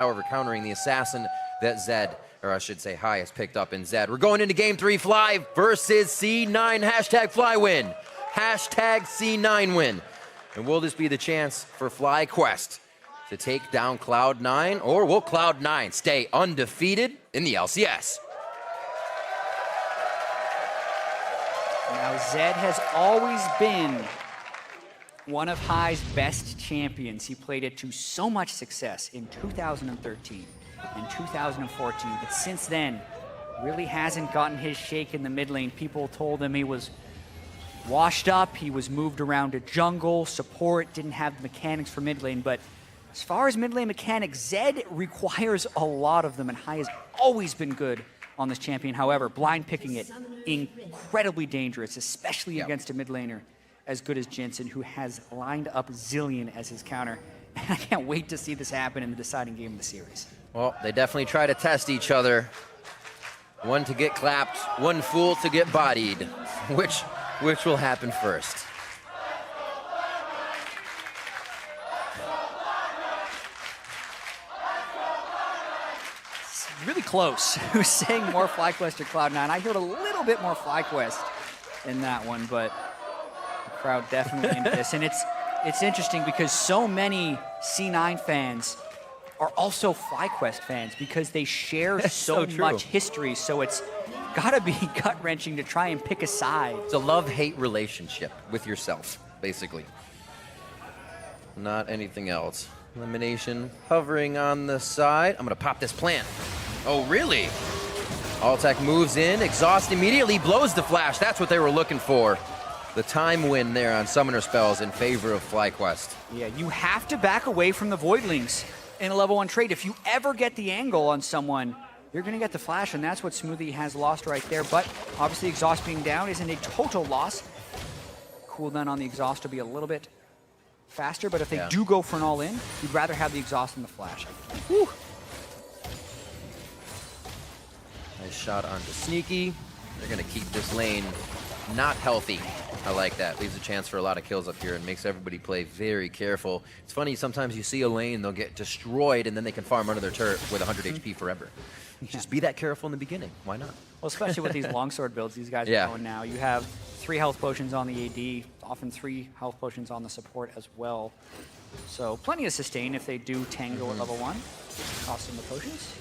however, countering the assassin that Zed, or I should say High, has picked up in Zed. We're going into game 3, Fly versus C9, hashtag Fly win, hashtag C9 win. And will this be the chance for FlyQuest to take down Cloud9, or will Cloud9 stay undefeated in the LCS? Now, Zed has always been one of High's best champions. He played it to so much success in 2013 and 2014, but since then, really hasn't gotten his shake in the mid lane. People told him he was washed up, he was moved around to jungle, support, didn't have the mechanics for mid lane, but as far as mid lane mechanics, Zed requires a lot of them, and High has always been good on this champion. However, blind picking it, incredibly dangerous, especially against a mid laner as good as Jensen, who has lined up Zillion as his counter. And I can't wait to see this happen in the deciding game of the series. Well, they definitely try to test each other. One to get clapped, one fool to get bodied. Which will happen first? It's really close. Who's saying more FlyQuest or Cloud9? I heard a little bit more FlyQuest in that one, but the crowd definitely into this. And it's interesting because so many C9 fans are also FlyQuest fans because they share so much history. So it's gotta be gut-wrenching to try and pick a side. It's a love-hate relationship with yourself, basically. Not anything else. Elimination hovering on the side. I'm gonna pop this plant. Oh, really? Altec moves in. Exhaust immediately blows the flash. That's what they were looking for. The time win there on summoner spells in favor of FlyQuest. Yeah, you have to back away from the Voidlings in a level 1 trade. If you ever get the angle on someone, you're going to get the flash, and that's what Smoothie has lost right there. But obviously, exhaust being down isn't a total loss. Cooldown on the exhaust will be a little bit faster, but if they do go for an all-in, you'd rather have the exhaust than the flash. Whew. Nice shot onto Sneaky. They're going to keep this lane not healthy. I like that. Leaves a chance for a lot of kills up here and makes everybody play very careful. It's funny, sometimes you see a lane, they'll get destroyed, and then they can farm under their turret with 100 HP forever. Just be that careful in the beginning. Why not? Well, especially with these longsword builds these guys are going now. You have 3 health potions on the AD, often 3 health potions on the support as well. So plenty of sustain if they do tango at level 1. Cost them the potions.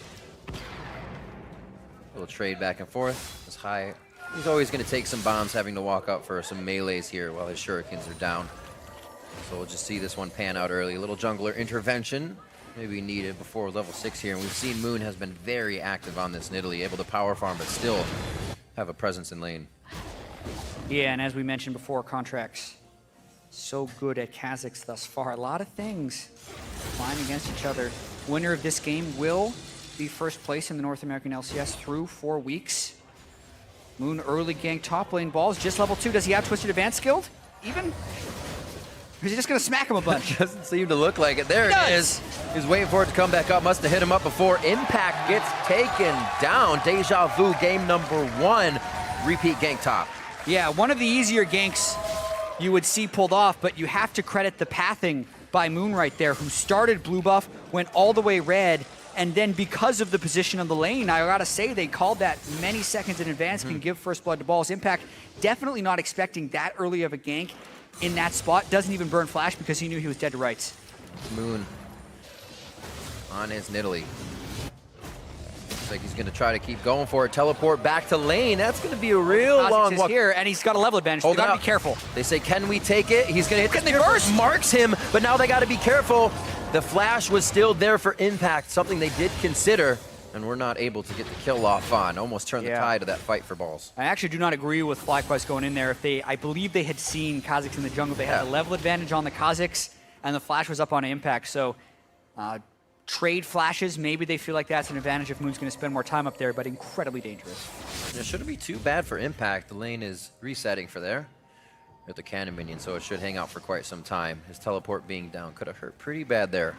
A little trade back and forth. As High, he's always going to take some bombs, having to walk up for some melees here while his shurikens are down. So we'll just see this one pan out early. A little jungler intervention maybe needed before level 6 here. And we've seen Moon has been very active on this Nidalee, able to power farm, but still have a presence in lane. Yeah, and as we mentioned before, Contracts so good at Kha'Zix thus far. A lot of things flying against each other. Winner of this game will be first place in the North American LCS through 4 weeks. Moon early gank top lane balls, just level 2. Does he have Twisted Advance skilled? Even? Or is he just gonna smack him a bunch? Doesn't seem to look like it. There it is. He's waiting for it to come back up. Must have hit him up before. Impact gets taken down. Deja Vu, game number 1. Repeat gank top. Yeah, one of the easier ganks you would see pulled off, but you have to credit the pathing by Moon right there, who started blue buff, went all the way red, and then because of the position of the lane, I gotta say, they called that many seconds in advance, can give first blood to balls. Impact definitely not expecting that early of a gank in that spot. Doesn't even burn flash because he knew he was dead to rights. Moon on his Nidalee. Looks like he's gonna try to keep going for it. Teleport back to lane. That's gonna be a real long walk. Here, and he's got a level advantage. They gotta be careful. They say, can we take it? He's gonna hit the burst. Marks him, but now they gotta be careful. The flash was still there for Impact, something they did consider, and we're not able to get the kill off on. Almost turned the tide of that fight for balls. I actually do not agree with FlyQuest going in there. If they, I believe they had seen Kha'Zix in the jungle. They had a level advantage on the Kha'Zix, and the flash was up on Impact. So trade flashes, maybe they feel like that's an advantage if Moon's going to spend more time up there, but incredibly dangerous. It shouldn't be too bad for Impact. The lane is resetting for there with the cannon minion, so it should hang out for quite some time. His teleport being down could have hurt pretty bad there.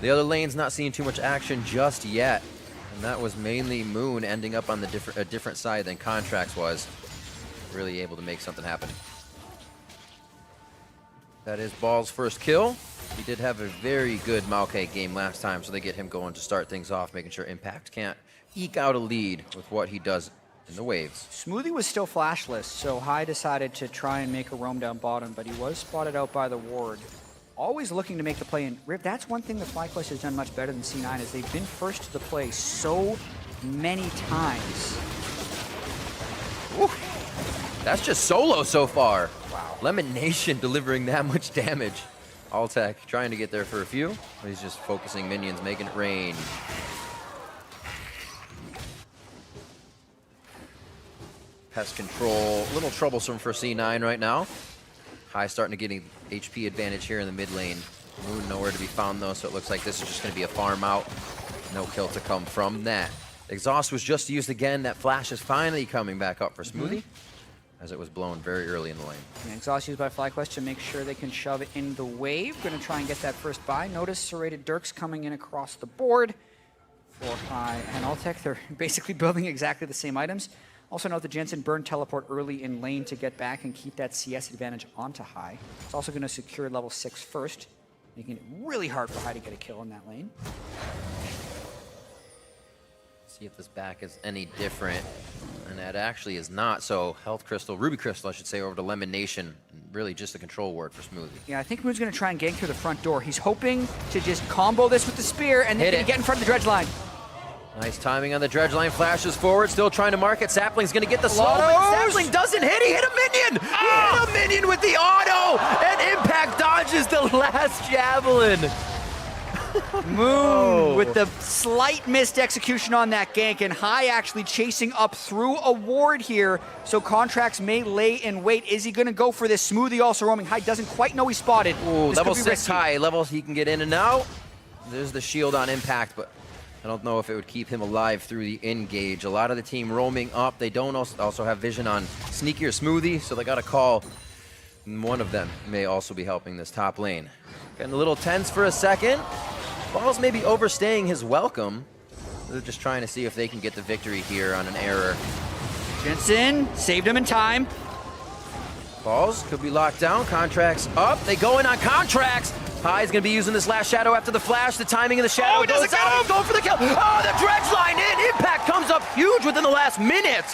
The other lane's not seeing too much action just yet, and that was mainly Moon ending up on the a different side than Contracts was. Really able to make something happen. That is Ball's first kill. He did have a very good Maokai game last time, so they get him going to start things off, making sure Impact can't eke out a lead with what he does in the waves. Smoothie was still flashless, so High decided to try and make a roam down bottom, but he was spotted out by the ward. Always looking to make the play, and Riv, that's one thing that FlyQuest has done much better than C9 is they've been first to the play so many times. Woo. That's just solo so far. Wow. Lemon Nation delivering that much damage. Altec trying to get there for a few, but he's just focusing minions, making it rain. Pest control, a little troublesome for C9 right now. High starting to get HP advantage here in the mid lane. Moon nowhere to be found though, so it looks like this is just going to be a farm out. No kill to come from that. Exhaust was just used again. That flash is finally coming back up for Smoothie, as it was blown very early in the lane. Yeah, exhaust used by FlyQuest to make sure they can shove it in the wave. Going to try and get that first buy. Notice Serrated Dirks coming in across the board for High and Altec. They're basically building exactly the same items. Also note that Jensen burned teleport early in lane to get back and keep that CS advantage onto High. It's also going to secure level 6 first, making it really hard for High to get a kill in that lane. See if this back is any different, and that actually is not. So Health Crystal, Ruby Crystal I should say, over to Lemon Nation. Really just a control ward for Smoothie. Yeah, I think Moon's going to try and gank through the front door. He's hoping to just combo this with the spear and then get in front of the dredge line. Nice timing on the dredge line, flashes forward, still trying to mark it. Sapling's gonna get the slow. Sapling doesn't hit, he hit a minion! He hit a minion with the auto! And Impact dodges the last javelin. Moon with the slight missed execution on that gank, and High actually chasing up through a ward here, so Contracts may lay in wait. Is he gonna go for this? Smoothie also roaming. High doesn't quite know he's spotted. Ooh, level 6 High, levels he can get in and out. There's the shield on Impact, but I don't know if it would keep him alive through the engage. A lot of the team roaming up. They don't also have vision on Sneaky or Smoothie, so they got a call. And one of them may also be helping this top lane. Getting a little tense for a second. Balls may be overstaying his welcome. They're just trying to see if they can get the victory here on an error. Jensen saved him in time. Balls could be locked down. Contracts up. They go in on Contracts. High's gonna be using this last shadow after the flash. The timing of the shadow goes out. He's going for the kill. Oh, the dredge line in. Impact comes up huge within the last minute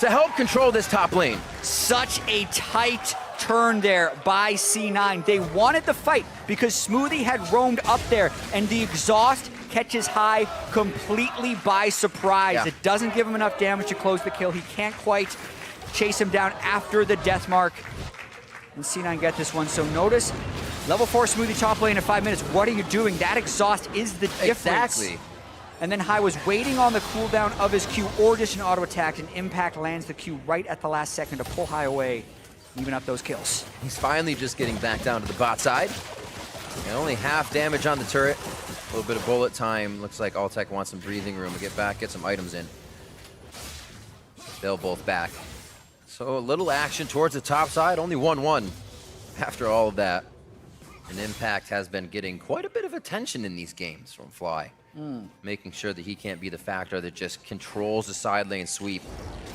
to help control this top lane. Such a tight turn there by C9. They wanted the fight because Smoothie had roamed up there, and the exhaust catches High completely by surprise. Yeah. It doesn't give him enough damage to close the kill. He can't quite chase him down after the death mark. And C9 get this one. So notice, level 4 Smoothie top lane in 5 minutes. What are you doing? That exhaust is the difference. Exactly. And then High was waiting on the cooldown of his Q or just an auto attack, and Impact lands the Q right at the last second to pull High away, even up those kills. He's finally just getting back down to the bot side. And only half damage on the turret. A little bit of bullet time. Looks like Altec wants some breathing room to get back, get some items in. They'll both back. So a little action towards the top side, only 1-1 after all of that. And Impact has been getting quite a bit of attention in these games from Fly. Making sure that he can't be the factor that just controls the side lane sweep.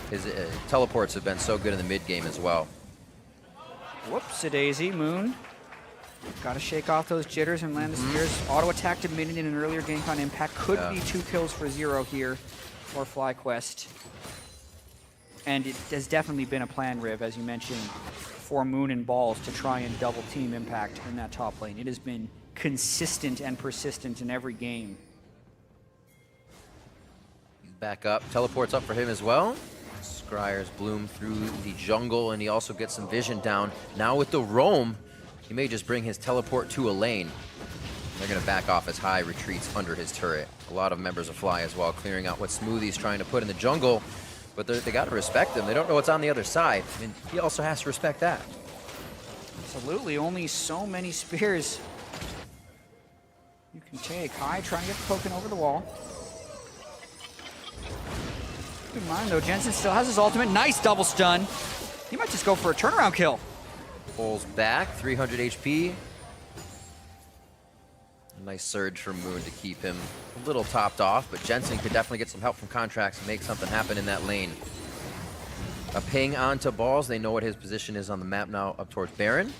His teleports have been so good in the mid game as well. Whoops-a-daisy, Moon. Gotta shake off those jitters and land the spears. Auto attack to minion in an earlier gank on Impact. Could be 2 kills for 0 here for FlyQuest. And it has definitely been a plan, Riv, as you mentioned, for Moon and Balls to try and double team Impact in that top lane. It has been consistent and persistent in every game. He's back up, teleports up for him as well. Scryers bloom through the jungle, and he also gets some vision down. Now with the roam, he may just bring his teleport to a lane. They're gonna back off as High retreats under his turret. A lot of members of Fly as well, clearing out what Smoothie's trying to put in the jungle. But they got to respect him. They don't know what's on the other side. I mean, he also has to respect that. Absolutely. Only so many spears you can take. High trying to get poking over the wall. Keep in mind, though, Jensen still has his ultimate. Nice double stun. He might just go for a turnaround kill. Pulls back, 300 HP. A nice surge from Moon to keep him a little topped off, but Jensen could definitely get some help from Contracts and make something happen in that lane. A ping onto Balls. They know what his position is on the map now up towards Baron.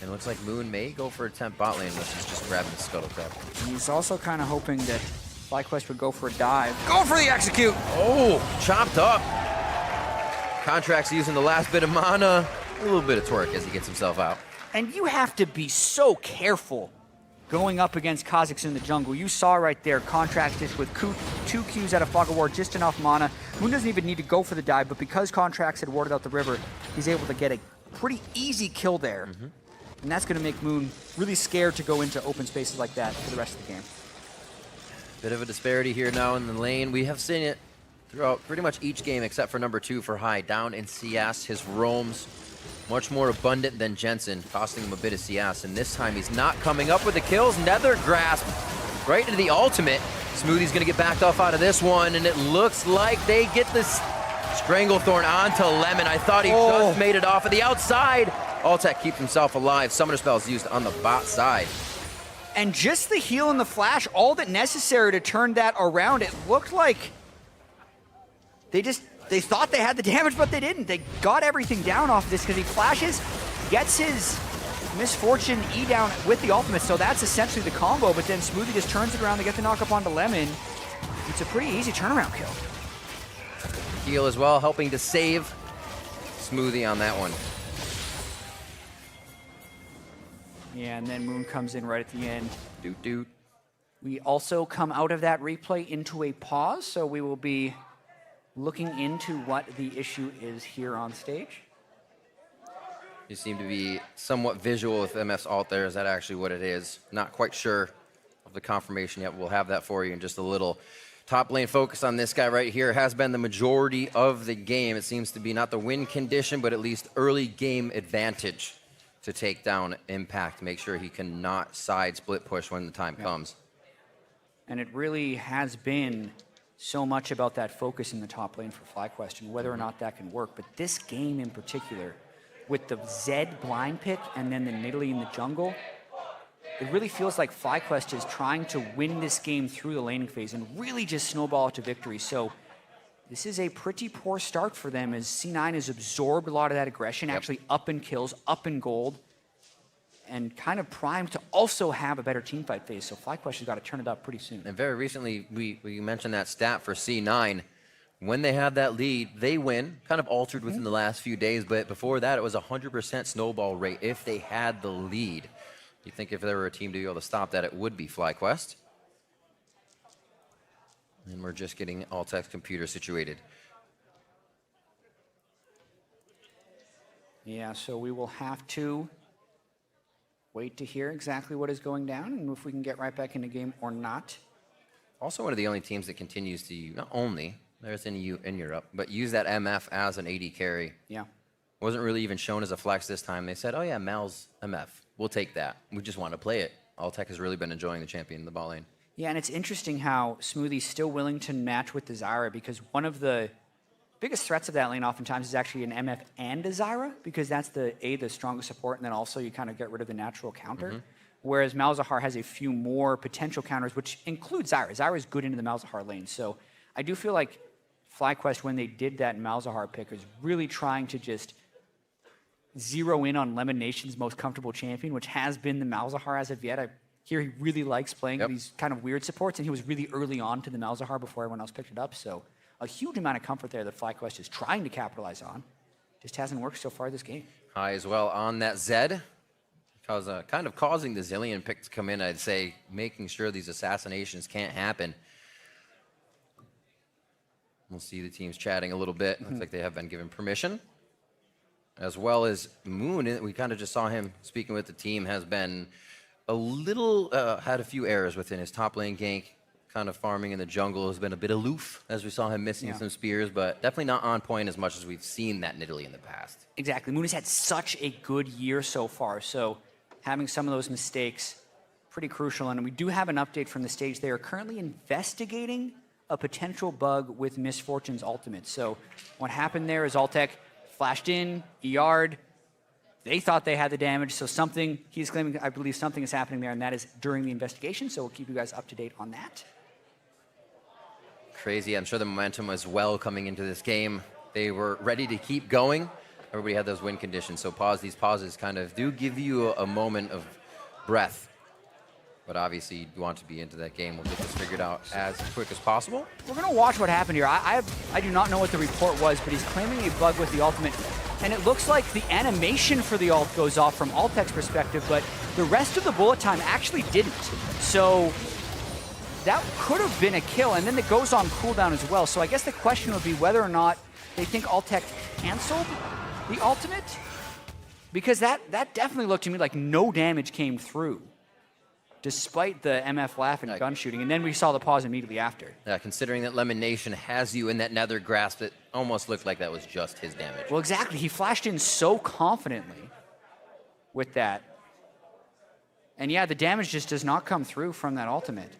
And it looks like Moon may go for a temp bot lane unless he's just grabbing the Scuttle Crab. He's also kind of hoping that FlyQuest would go for a dive. Go for the execute! Oh, chopped up. Contract's using the last bit of mana. A little bit of twerk as he gets himself out. And you have to be so careful going up against Kha'Zix in the jungle. You saw right there, Contract just with 2 Qs out of Fog of War, just enough mana. Moon doesn't even need to go for the dive, but because Contracts had warded out the river, he's able to get a pretty easy kill there. And that's going to make Moon really scared to go into open spaces like that for the rest of the game. Bit of a disparity here now in the lane. We have seen it throughout pretty much each game except for number 2 for High. Down in CS, his roams much more abundant than Jensen, costing him a bit of CS. And this time he's not coming up with the kills. Nether Grasp right into the ultimate. Smoothie's going to get backed off out of this one, and it looks like they get this Stranglethorn onto Lemon. I thought he just made it off of the outside. Altec keeps himself alive. Summoner spells used on the bot side. And just the heal and the flash, all that necessary to turn that around. It looked like they thought they had the damage, but they didn't. They got everything down off of this because he flashes, gets his Misfortune E down with the ultimate, so that's essentially the combo, but then Smoothie just turns it around to get the knock up onto Lemon. It's a pretty easy turnaround kill. Heal as well, helping to save Smoothie on that one. Yeah, and then Moon comes in right at the end. Doot doot. We also come out of that replay into a pause, so we will be looking into what the issue is here on stage. You seem to be somewhat visual with MF's ult there. Is that actually what it is? Not quite sure of the confirmation yet. We'll have that for you in just a little. Top lane focus on this guy right here has been the majority of the game. It seems to be not the win condition, but at least early game advantage to take down Impact. Make sure he cannot side split push when the time comes. And it really has been so much about that focus in the top lane for FlyQuest and whether or not that can work. But this game in particular, with the Zed blind pick and then the Nidalee in the jungle, it really feels like FlyQuest is trying to win this game through the laning phase and really just snowball it to victory. So this is a pretty poor start for them as C9 has absorbed a lot of that aggression, actually up in kills, up in gold, and kind of primed to also have a better teamfight phase. So FlyQuest has got to turn it up pretty soon. And very recently, we mentioned that stat for C9. When they have that lead, they win. Kind of altered within the last few days, but before that, it was 100% snowball rate if they had the lead. You think if there were a team to be able to stop that, it would be FlyQuest. And we're just getting Altec's computer situated. Yeah, so we will have to wait to hear exactly what is going down and if we can get right back in the game or not. Also one of the only teams that continues to, not only, there's in Europe, but use that MF as an AD carry. Yeah. Wasn't really even shown as a flex this time. They said, oh yeah, Mal's MF. We'll take that. We just want to play it. Altec has really been enjoying the champion in the bot lane. Yeah, and it's interesting how Smoothie's still willing to match with the Zyra because one of the biggest threats of that lane oftentimes is actually an MF and a Zyra because that's the strongest support, and then also you kind of get rid of the natural counter. Whereas Malzahar has a few more potential counters, which include Zyra. Zyra is good into the Malzahar lane. So I do feel like FlyQuest, when they did that Malzahar pick, is really trying to just zero in on Lemon Nation's most comfortable champion, which has been the Malzahar as of yet. I hear he really likes playing these kind of weird supports, and he was really early on to the Malzahar before everyone else picked it up. So a huge amount of comfort there that FlyQuest is trying to capitalize on. Just hasn't worked so far this game. High as well on that Zed. Kind of causing the Zillion pick to come in, I'd say, making sure these assassinations can't happen. We'll see the teams chatting a little bit. Looks like they have been given permission. As well as Moon, we kind of just saw him speaking with the team, has been a little, had a few errors within his top lane gank. Kind of farming in the jungle has been a bit aloof, as we saw him missing some spears, but definitely not on point as much as we've seen that Nidalee in the past. Exactly. Moon has had such a good year so far, so having some of those mistakes, pretty crucial. And we do have an update from the stage. They are currently investigating a potential bug with Misfortune's ultimate. So what happened there is Altec flashed in, ER'd. They thought they had the damage, so something, he's claiming, I believe something is happening there, and that is during the investigation, so we'll keep you guys up to date on that. Crazy. I'm sure the momentum was well coming into this game. They were ready to keep going. everybody had those win conditions. So these pauses kind of do give you a moment of breath. But obviously, you want to be into that game. We'll get this figured out as quick as possible. We're going to watch what happened here. I do not know what the report was, but he's claiming a bug with the ultimate. And it looks like the animation for the ult goes off from Altec's perspective, but the rest of the bullet time actually didn't. So that could have been a kill, and then it goes on cooldown as well. So I guess the question would be whether or not they think Altec canceled the ultimate, because that definitely looked to me like no damage came through, despite the MF laugh and gun shooting, and then we saw the pause immediately after. Yeah, considering that Lemon Nation has you in that nether grasp, it almost looked like that was just his damage. Well, exactly. He flashed in so confidently with that. And yeah, the damage just does not come through from that ultimate.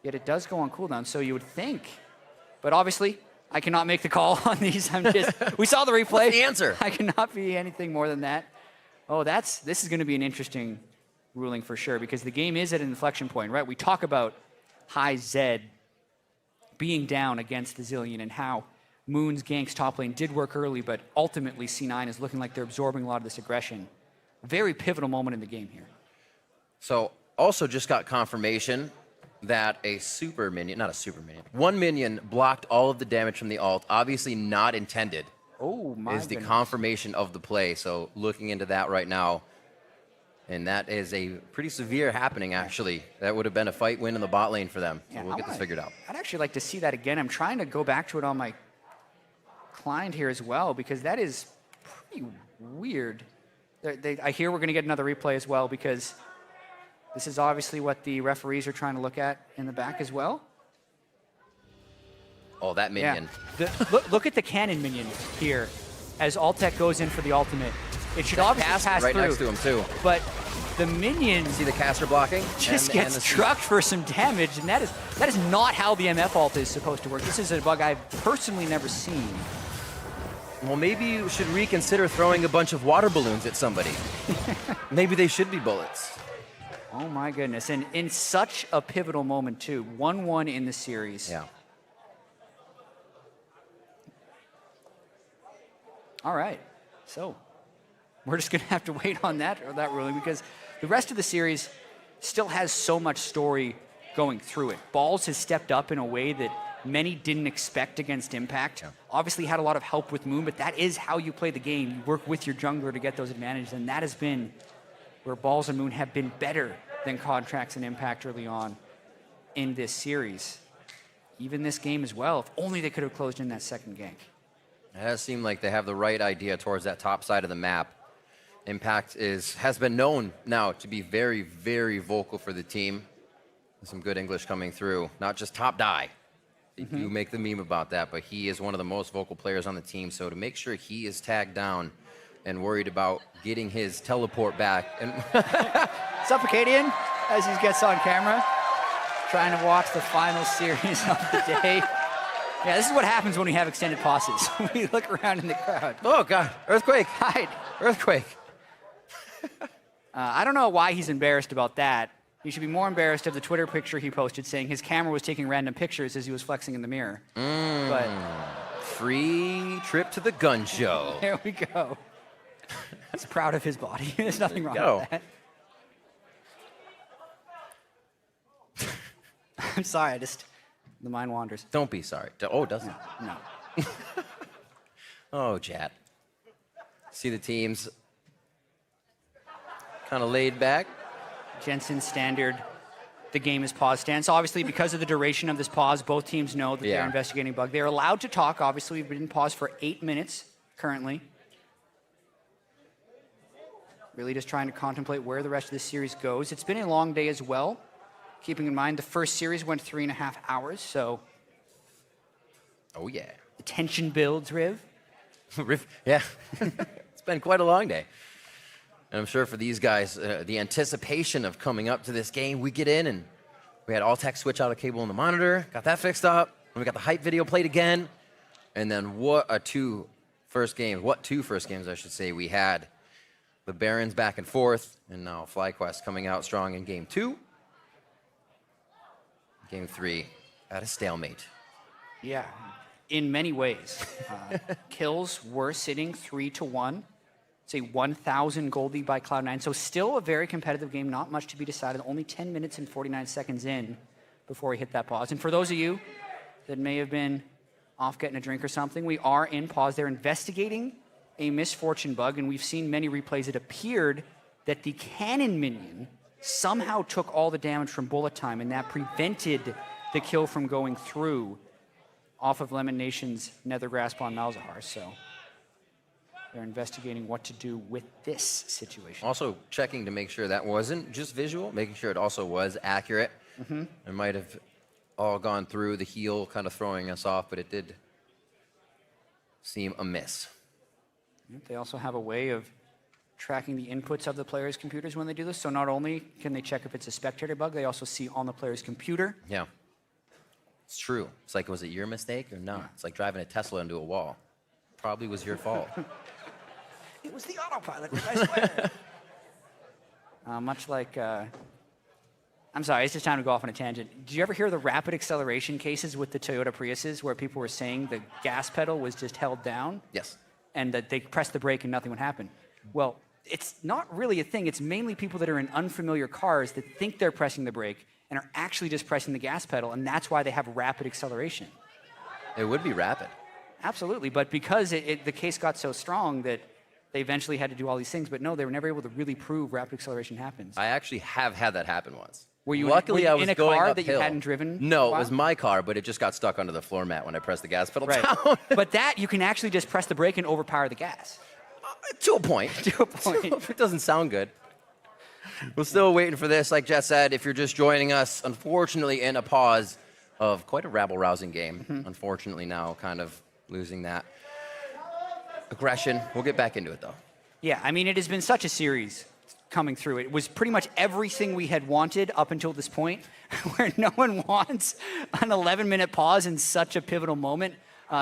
Yet it does go on cooldown, so you would think. But obviously, I cannot make the call on these. We saw the replay. What's the answer? I cannot be anything more than that. Oh, this is going to be an interesting ruling for sure, because the game is at an inflection point, right? We talk about High Zed being down against the Zillion and how Moon's ganks top lane did work early, but ultimately C9 is looking like they're absorbing a lot of this aggression. Very pivotal moment in the game here. So also just got confirmation that a super minion, not a super minion, one minion blocked all of the damage from the ult, obviously not intended. Oh my is the goodness. confirmation of the play. So looking into that right now. And that is a pretty severe happening, actually. That would have been a fight win in the bot lane for them. So Yeah, we'll get this figured out. I'd actually like to see that again. I'm trying to go back to it on my client here as well, because that is pretty weird. I hear we're going to get another replay as well, because this is obviously what the referees are trying to look at in the back as well. Oh, that minion. Yeah. Look at the cannon minion here as Altec goes in for the ultimate. It should obviously pass right through, next to him, too. But the minion See the caster blocking? just gets trucked for some damage, and that is not how the MF ult is supposed to work. This is a bug I've personally never seen. Well, maybe you should reconsider throwing a bunch of water balloons at somebody. Maybe they should be bullets. Oh my goodness, and in such a pivotal moment too. 1-1 in the series. Yeah. All right, so we're just gonna have to wait on that ruling, because the rest of the series still has so much story going through it. Balls has stepped up in a way that many didn't expect against Impact. Yeah. Obviously had a lot of help with Moon, but that is how you play the game. You work with your jungler to get those advantages, and that has been where Balls and Moon have been better than Contracts and Impact early on in this series. Even this game as well, if only they could have closed in that second gank. It does seem like they have the right idea towards that top side of the map. Impact has been known now to be very, very vocal for the team. Some good English coming through, not just top die. You make the meme about that, but he is one of the most vocal players on the team. So to make sure he is tagged down and worried about getting his teleport back. And Suffocating as he gets on camera, trying to watch the final series of the day. Yeah, this is what happens when we have extended pauses. We look around in the crowd. oh God, earthquake! Hide. Earthquake! I don't know why he's embarrassed about that. He should be more embarrassed of the Twitter picture he posted saying his camera was taking random pictures as he was flexing in the mirror. But Free trip to the gun show. there we go. He's proud of his body. There's nothing wrong go. with that. I'm sorry, the mind wanders. Don't be sorry. Oh, doesn't. No. Oh, Jat. See the teams kind of laid back. Jensen standard, the game is pause stance. Obviously, because of the duration of this pause, both teams know that they're investigating bug. They're allowed to talk. Obviously, we've been in pause for 8 minutes currently. Really just trying to contemplate where the rest of this series goes. It's been a long day as well. Keeping in mind, the first series went 3.5 hours, so... Oh, yeah. The tension builds, Riv. Yeah. It's been quite a long day. And I'm sure for these guys, the anticipation of coming up to this game, we get in and we had Altec switch out a cable in the monitor, got that fixed up, and we got the hype video played again. And then what two first games, I should say, we had. The Barons back and forth, and now FlyQuest coming out strong in game 2. Game 3 at a stalemate. Yeah. in many ways. Kills were sitting 3-1. It's a 1,000 gold lead by Cloud9. So still a very competitive game, not much to be decided. Only 10 minutes and 49 seconds in before we hit that pause. And for those of you that may have been off getting a drink or something, we are in pause. They're investigating a misfortune bug, and we've seen many replays. It appeared that the cannon minion somehow took all the damage from bullet time, and that prevented the kill from going through off of Lemon Nation's Nether Grasp on Malzahar. So they're investigating what to do with this situation. Also checking to make sure that wasn't just visual, making sure it also was accurate. It might have all gone through the heel, kind of throwing us off, but it did seem amiss. They also have a way of tracking the inputs of the players' computers when they do this. So not only can they check if it's a spectator bug, they also see on the player's computer. Yeah. It's true. It's like, was it your mistake or not? It's like driving a Tesla into a wall. Probably was your fault. It was the autopilot, I swear. Much like, I'm sorry, it's just time to go off on a tangent. Did you ever hear the rapid acceleration cases with the Toyota Priuses where people were saying the gas pedal was just held down? Yes. And that they pressed the brake and nothing would happen? Well, it's not really a thing. It's mainly people that are in unfamiliar cars that think they're pressing the brake and are actually just pressing the gas pedal, and that's why they have rapid acceleration. It would be rapid. Absolutely, but because the case got so strong that they eventually had to do all these things, but no, they were never able to really prove rapid acceleration happens. I actually have had that happen once. Were you Luckily, I was in a going car uphill. that you hadn't driven? No, it was my car, but it just got stuck under the floor mat when I pressed the gas pedal down. But that, you can actually just press the brake and overpower the gas. To a point. To a point. It doesn't sound good. We're still waiting for this. Like Jess said, if you're just joining us, unfortunately in a pause of quite a rabble-rousing game. Unfortunately now kind of losing that aggression. We'll get back into it, though. Yeah, I mean, it has been such a series coming through. It was pretty much everything we had wanted up until this point, where no one wants an 11-minute pause in such a pivotal moment.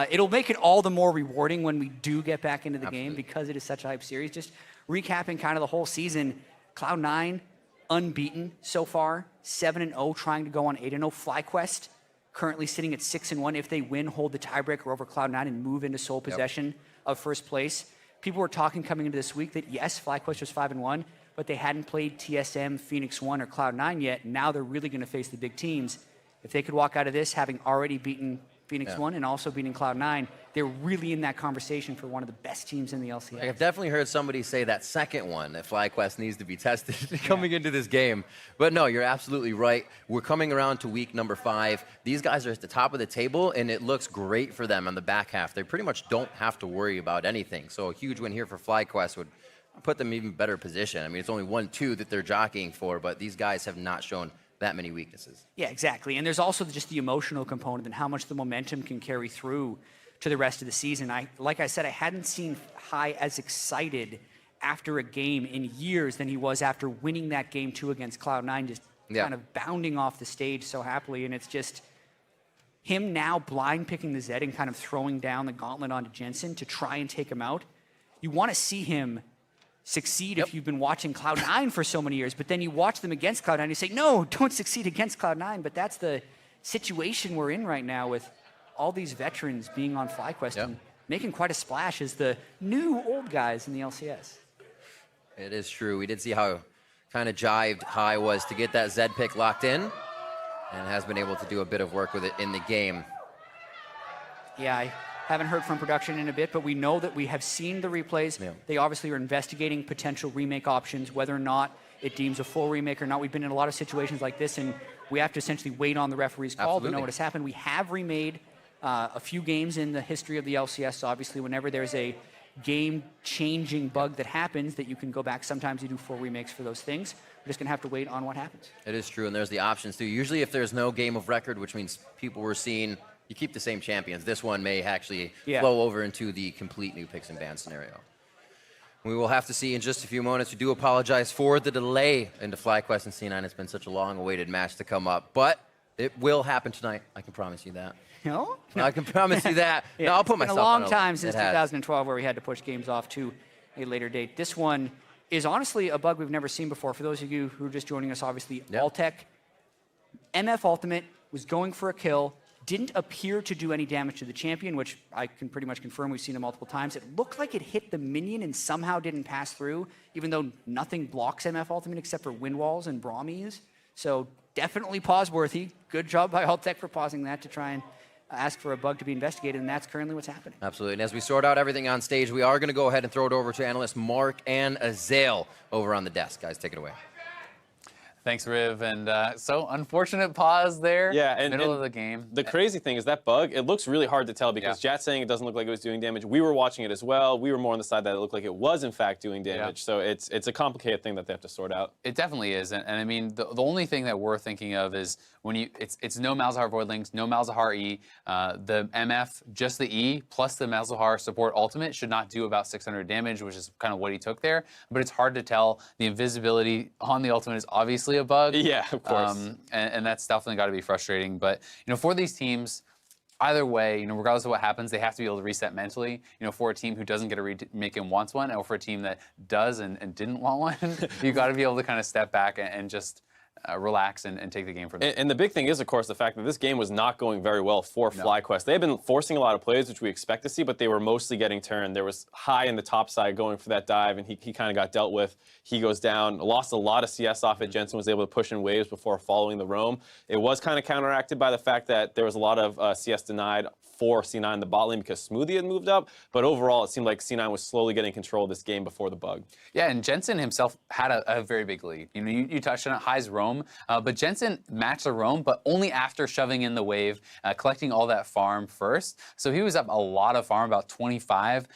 It'll make it all the more rewarding when we do get back into the game because it is such a hype series. Just recapping kind of the whole season, Cloud9 unbeaten so far, 7-0, trying to go on 8-0. FlyQuest currently sitting at 6-1. If they win, hold the tiebreaker over Cloud9 and move into sole possession of first place. People were talking coming into this week that yes, FlyQuest was 5-1, but they hadn't played TSM, Phoenix 1, or Cloud9 yet. Now they're really going to face the big teams. If they could walk out of this having already beaten Phoenix 1 and also beating Cloud9, they're really in that conversation for one of the best teams in the LCS. I've definitely heard somebody say that second one, that FlyQuest needs to be tested coming into this game. But no, you're absolutely right. We're coming around to week number 5. These guys are at the top of the table, and it looks great for them on the back half. They pretty much don't have to worry about anything. So a huge win here for FlyQuest would put them in even better position. I mean, it's only 1-2 that they're jockeying for, but these guys have not shown that many weaknesses. Yeah, exactly. And there's also just the emotional component and how much the momentum can carry through to the rest of the season. Like I said, I hadn't seen Hai as excited after a game in years than he was after winning that game 2 against Cloud9, just kind of bounding off the stage so happily. And it's just him now blind picking the Zed and kind of throwing down the gauntlet onto Jensen to try and take him out. You want to see him succeed if you've been watching Cloud9 for so many years, but then you watch them against Cloud9 and you say, no, don't succeed against Cloud9. But that's the situation we're in right now with all these veterans being on FlyQuest and making quite a splash as the new old guys in the LCS. It is true. We did see how kind of jived Hai was to get that Zed pick locked in and has been able to do a bit of work with it in the game. Yeah, I haven't heard from production in a bit, but we know that we have seen the replays. They obviously are investigating potential remake options, whether or not it deems a full remake or not. We've been in a lot of situations like this, and we have to essentially wait on the referee's call to know what has happened. We have remade a few games in the history of the LCS. So obviously, whenever there's a game-changing bug that happens that you can go back, sometimes you do full remakes for those things. We're just going to have to wait on what happens. It is true, and there's the options, too. Usually, if there's no game of record, which means people were seeing, you keep the same champions. This one may actually flow over into the complete new picks and bans scenario. We will have to see in just a few moments. We do apologize for the delay into FlyQuest and C9. It's been such a long-awaited match to come up, but it will happen tonight. I can promise you that. No? I can promise you that. No, I'll put myself on a long time since 2012 where we had to push games off to a later date. This one is honestly a bug we've never seen before. For those of you who are just joining us, obviously, Alltech, MF Ultimate was going for a kill, didn't appear to do any damage to the champion, which I can pretty much confirm. We've seen it multiple times. It looked like it hit the minion and somehow didn't pass through, even though nothing blocks MF Ultimate except for wind walls and Brahmies. So definitely pause-worthy. Good job by Altec for pausing that to try and ask for a bug to be investigated, and that's currently what's happening. Absolutely. And as we sort out everything on stage, we are going to go ahead and throw it over to analysts Mark and Azael over on the desk. Guys, take it away. Thanks, Riv. And so unfortunate pause there. Yeah, and middle of the game. The crazy thing is that bug, it looks really hard to tell because Jat's saying it doesn't look like it was doing damage. We were watching it as well. We were more on the side that it looked like it was in fact doing damage. So it's a complicated thing that they have to sort out. It definitely is. And I mean, the only thing that we're thinking of is when it's no Malzahar Voidlings, no Malzahar E. The MF, just the E, plus the Malzahar support ultimate should not do about 600 damage, which is kind of what he took there. But it's hard to tell. The invisibility on the ultimate is obviously a bug. Yeah, of course. And that's definitely got to be frustrating. But, you know, for these teams, either way, you know, regardless of what happens, they have to be able to reset mentally. You know, for a team who doesn't get a remake and wants one, or for a team that does and didn't want one, you got to be able to kind of step back and just relax and take the game from there. And the big thing is, of course, the fact that this game was not going very well for FlyQuest. They have been forcing a lot of plays, which we expect to see, but they were mostly getting turned. There was High in the top side going for that dive, and he kind of got dealt with. He goes down, lost a lot of CS off it. Jensen was able to push in waves before following the roam. It was kind of counteracted by the fact that there was a lot of CS denied for C9 in the bot lane because Smoothie had moved up, but overall it seemed like C9 was slowly getting control of this game before the bug. Yeah, and Jensen himself had a very big lead. You know, you touched on it, High's roam, but Jensen matched the roam, but only after shoving in the wave, collecting all that farm first. So he was up a lot of farm, about 25,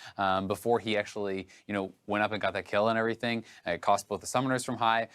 before he actually, you know, went up and got that kill and everything. It cost both the summoners from High,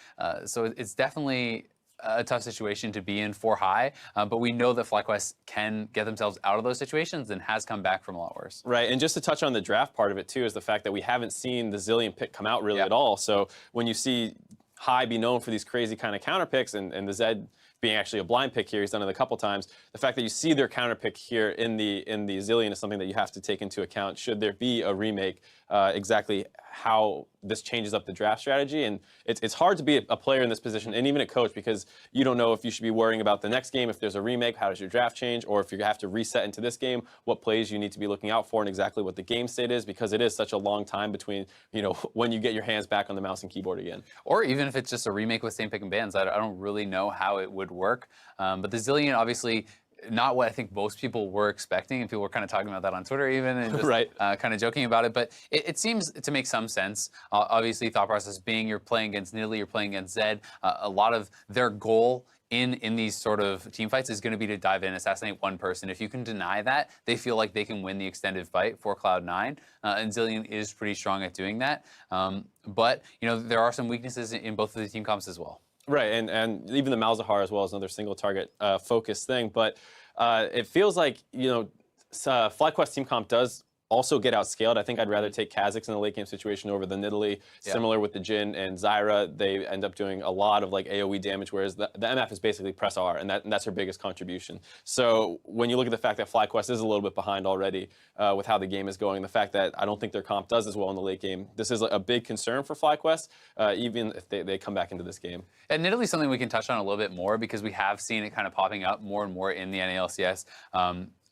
so it's definitely a tough situation to be in for High, but we know that FlyQuest can get themselves out of those situations and has come back from a lot worse. Right, and just to touch on the draft part of it too is the fact that we haven't seen the Zillion pick come out really at all. So when you see High be known for these crazy kind of counter picks, and the Zed being actually a blind pick here, he's done it a couple times. The fact that you see their counter pick here in the Zillion is something that you have to take into account. Should there be a remake, exactly how this changes up the draft strategy, and it's hard to be a player in this position, and even a coach, because you don't know if you should be worrying about the next game, if there's a remake, how does your draft change, or if you have to reset into this game, what plays you need to be looking out for, and exactly what the game state is, because it is such a long time between, you know, when you get your hands back on the mouse and keyboard again. Or even if it's just a remake with same pick and bans, I don't really know how it would work. But the Zillion, obviously, not what I think most people were expecting, and people were kind of talking about that on Twitter even, and just kind of joking about it. But it seems to make some sense. Obviously, thought process being you're playing against Nidalee, you're playing against Zed. A lot of their goal in these sort of team fights is going to be to dive in, assassinate one person. If you can deny that, they feel like they can win the extended fight for Cloud9, and Zillion is pretty strong at doing that. But, you know, there are some weaknesses in both of the team comps as well. Right, and even the Malzahar as well is another single target focused thing. But it feels like, you know, FlyQuest team comp does also get outscaled. I think I'd rather take Kha'Zix in the late game situation over the Nidalee. Similar with the Jhin and Zyra, they end up doing a lot of like AoE damage, whereas the MF is basically press R, and that's her biggest contribution. So when you look at the fact that FlyQuest is a little bit behind already with how the game is going, the fact that I don't think their comp does as well in the late game, this is a big concern for FlyQuest, even if they come back into this game. And Nidalee is something we can touch on a little bit more because we have seen it kind of popping up more and more in the NALCS.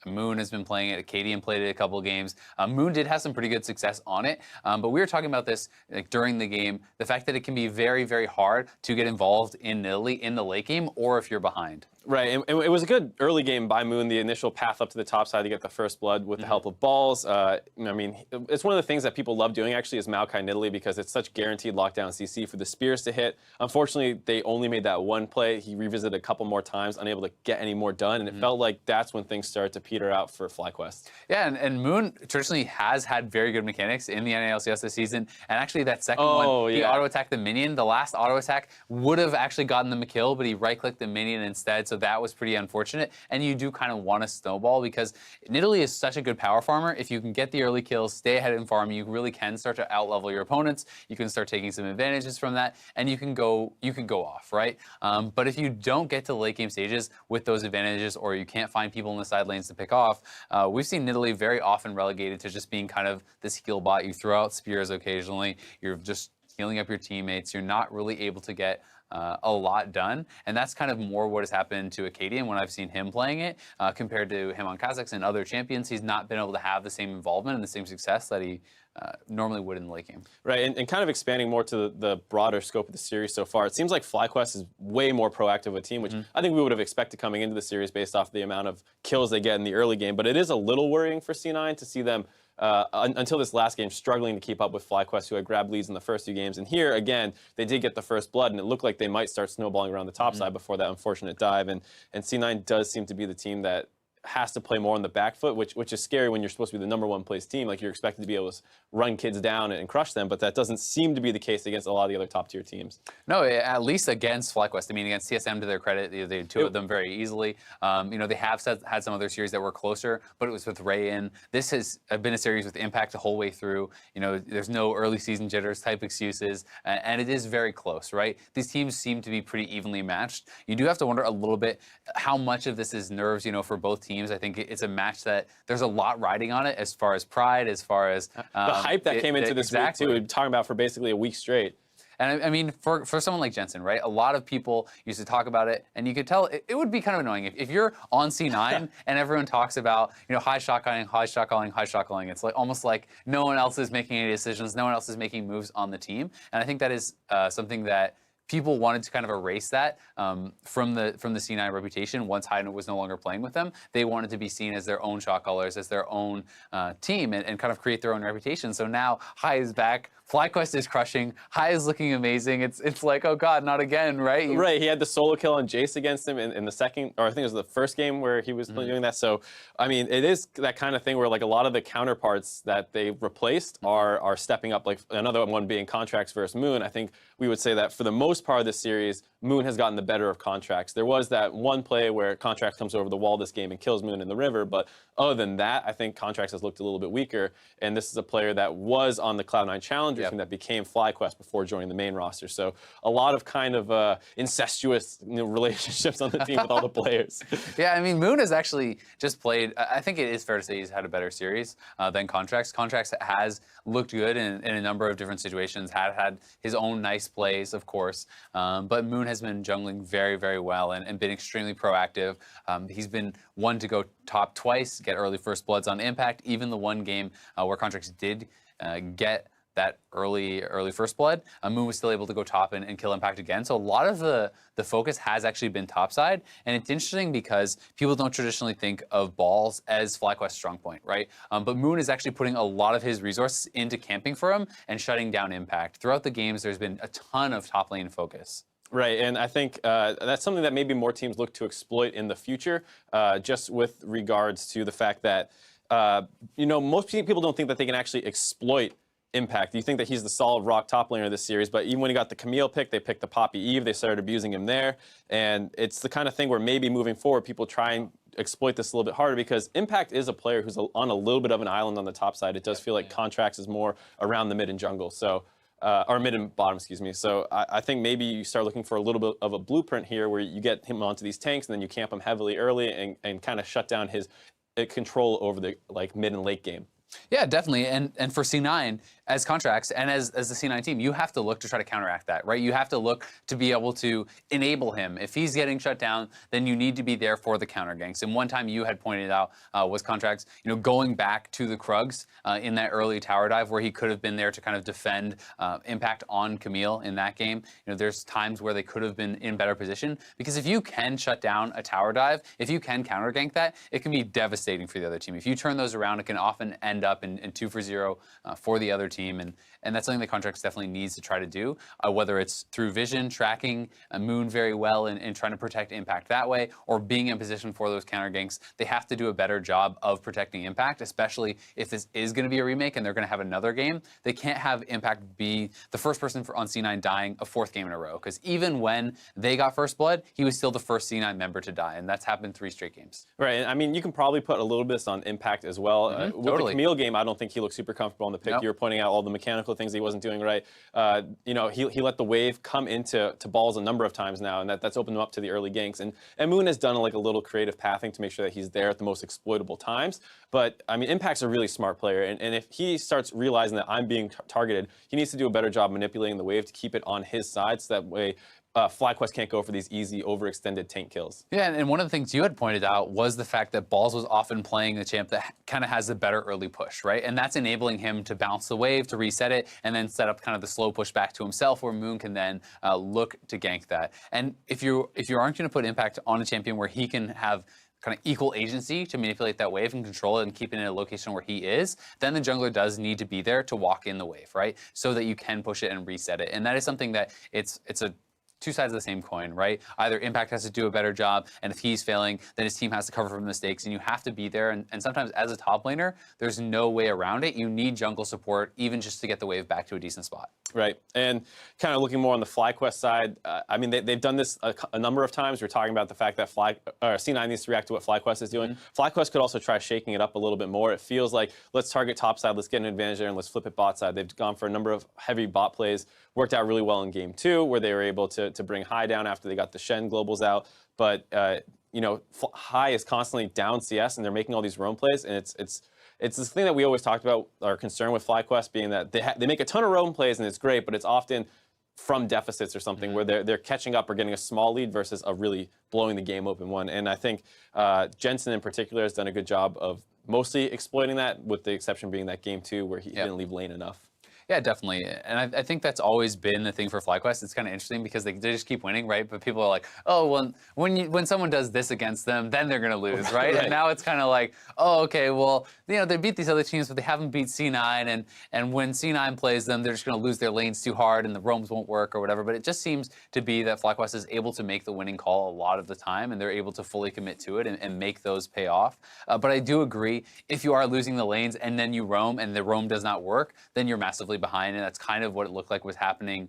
Moon has been playing it. Acadian played it a couple of games. Moon did have some pretty good success on it, but we were talking about this like, during the game, the fact that it can be very, very hard to get involved in Nidalee in the late game or if you're behind. Right, and it was a good early game by Moon, the initial path up to the top side to get the first blood with the help of balls. I mean, it's one of the things that people love doing, actually, is Maokai Nidalee, because it's such guaranteed lockdown CC for the spears to hit. Unfortunately, they only made that one play. He revisited a couple more times, unable to get any more done, and it felt like that's when things started to peter out for FlyQuest. Yeah, and Moon traditionally has had very good mechanics in the NALCS this season, and actually that second one, he auto-attacked the minion. The last auto-attack would have actually gotten them a kill, but he right-clicked the minion instead, so that was pretty unfortunate. And you do kind of want to snowball because Nidalee is such a good power farmer. If you can get the early kills, stay ahead in farm, you really can start to out-level your opponents. You can start taking some advantages from that, and you can go off, right? But if you don't get to late game stages with those advantages, or you can't find people in the side lanes to pick off, we've seen Nidalee very often relegated to just being kind of this heal bot. You throw out spears occasionally, you're just healing up your teammates. You're not really able to get a lot done. And that's kind of more what has happened to Acadian when I've seen him playing it compared to him on Kazakhs and other champions. He's not been able to have the same involvement and the same success that he normally would in the late game. Right, and kind of expanding more to the broader scope of the series so far, it seems like FlyQuest is way more proactive of a team, which I think we would have expected coming into the series based off the amount of kills they get in the early game. But it is a little worrying for C9 to see them, until this last game, struggling to keep up with FlyQuest, who had grabbed leads in the first 2 games. And here, again, they did get the first blood, and it looked like they might start snowballing around the top side before that unfortunate dive. And C9 does seem to be the team that has to play more on the back foot, which is scary when you're supposed to be the #1 place team. Like, you're expected to be able to run kids down and crush them, but that doesn't seem to be the case against a lot of the other top-tier teams. No, at least against FlyQuest. I mean, against TSM, to their credit, they two them very easily. They have had some other series that were closer, but it was with Ray in. This has been a series with Impact the whole way through. There's no early season jitters type excuses, and it is very close, right? These teams seem to be pretty evenly matched. You do have to wonder a little bit how much of this is nerves, for both teams. I think it's a match that there's a lot riding on it as far as pride, as far as the hype that came into this week, too, we're talking about for basically a week straight. And I mean, for someone like Jensen, right, a lot of people used to talk about it, and you could tell it would be kind of annoying if you're on C9 and everyone talks about, high shot calling, high shot calling, high shot calling. It's like almost like no one else is making any decisions, no one else is making moves on the team. And I think that is something that people wanted to kind of erase that from the C9 reputation once Hyden was no longer playing with them. They wanted to be seen as their own shot callers, as their own team, and kind of create their own reputation. So now High is back. FlyQuest is crushing. High is looking amazing. It's like, oh God, not again, right? Right, he had the solo kill on Jace against him in the second, or I think it was the first game where he was doing that. So, I mean, it is that kind of thing where, like, a lot of the counterparts that they replaced are stepping up, like another one being Contracts versus Moon. I think we would say that for the most part of this series, Moon has gotten the better of Contracts. There was that one play where Contracts comes over the wall this game and kills Moon in the river, but other than that, I think Contracts has looked a little bit weaker, and this is a player that was on the Cloud9 Challenger team that became FlyQuest before joining the main roster. So a lot of kind of incestuous relationships on the team with all the players. Yeah, I mean, Moon has actually just played, I think it is fair to say he's had a better series than Contracts. Contracts has looked good in a number of different situations, had his own nice plays, of course, but Moon has been jungling very, very well and been extremely proactive. He's been one to go top twice, get early first bloods on Impact, even the one game where Contracts did get that early first blood, Moon was still able to go top and kill Impact again. So a lot of the focus has actually been topside, and it's interesting because people don't traditionally think of balls as FlyQuest's strong point, right? But Moon is actually putting a lot of his resources into camping for him and shutting down Impact. Throughout the games, there's been a ton of top lane focus. Right, and I think that's something that maybe more teams look to exploit in the future, just with regards to the fact that, most people don't think that they can actually exploit Impact. You think that he's the solid rock top laner of this series, but even when he got the Camille pick, they picked the Poppy Eve, they started abusing him there, and it's the kind of thing where maybe moving forward, people try and exploit this a little bit harder, because Impact is a player who's on a little bit of an island on the top side. It does feel like Contracts is more around the mid and jungle, so or mid and bottom, excuse me. So I think maybe you start looking for a little bit of a blueprint here where you get him onto these tanks and then you camp him heavily early and kind of shut down his control over the mid and late game. Yeah, definitely. And for C9, as Contracts and as the C9 team, you have to look to try to counteract that, right? You have to look to be able to enable him. If he's getting shut down, then you need to be there for the counter ganks. And one time you had pointed out was Contracts, going back to the Krugs in that early tower dive where he could have been there to kind of defend Impact on Camille in that game. There's times where they could have been in better position, because if you can shut down a tower dive, if you can counter gank that, it can be devastating for the other team. If you turn those around, it can often end up in 2-for-0 for the other team. And that's something that Contracts definitely needs to try to do, whether it's through vision, tracking Moon very well and trying to protect Impact that way, or being in position for those counter ganks. They have to do a better job of protecting Impact, especially if this is going to be a remake and they're going to have another game. They can't have Impact be the first person on C9 dying a 4th game in a row, because even when they got first blood, he was still the first C9 member to die, and that's happened 3 straight games. Right, I mean, you can probably put a little bit on Impact as well. With the Camille game, I don't think he looked super comfortable on the pick. Nope. You were pointing out all the mechanical things he wasn't doing right. He let the wave come into balls a number of times now, and that's opened him up to the early ganks. And Moon has done a little creative pathing to make sure that he's there at the most exploitable times. But I mean, Impact's a really smart player, and if he starts realizing that I'm being targeted, he needs to do a better job manipulating the wave to keep it on his side, so that way FlyQuest can't go for these easy, overextended tank kills. Yeah, and one of the things you had pointed out was the fact that Balls was often playing the champ that kind of has the better early push, right? And that's enabling him to bounce the wave, to reset it, and then set up kind of the slow push back to himself, where Moon can then look to gank that. And if you aren't going to put impact on a champion where he can have kind of equal agency to manipulate that wave and control it and keep it in a location where he is, then the jungler does need to be there to walk in the wave, right? So that you can push it and reset it. And that is something that it's a two sides of the same coin, right? Either Impact has to do a better job, and if he's failing, then his team has to cover for mistakes, and you have to be there. And sometimes as a top laner, there's no way around it. You need jungle support, even just to get the wave back to a decent spot. Right, and kind of looking more on the FlyQuest side, I mean, they've done this a number of times. We're talking about the fact that C9 needs to react to what FlyQuest is doing. FlyQuest could also try shaking it up a little bit more. It feels like, let's target top side, let's get an advantage there, and let's flip it bot side. They've gone for a number of heavy bot plays, worked out really well in game 2, where they were able to bring High down after they got the Shen globals out. But, you know, High is constantly down CS, and they're making all these roam plays, and it's this thing that we always talked about, our concern with FlyQuest being that they make a ton of roam plays, and it's great, but it's often from deficits or something where they're catching up or getting a small lead versus a really blowing the game open one. And I think Jensen in particular has done a good job of mostly exploiting that, with the exception being that game 2 where he didn't leave lane enough. Yeah, definitely. And I think that's always been the thing for FlyQuest. It's kind of interesting because they just keep winning, right? But people are like, oh, well, when someone does this against them, then they're going to lose, right? And now it's kind of like, oh, okay, well, you know, they beat these other teams, but they haven't beat C9. And when C9 plays them, they're just going to lose their lanes too hard and the roams won't work or whatever. But it just seems to be that FlyQuest is able to make the winning call a lot of the time, and they're able to fully commit to it and make those pay off. But I do agree, if you are losing the lanes and then you roam and the roam does not work, then you're massively behind, and that's kind of what it looked like was happening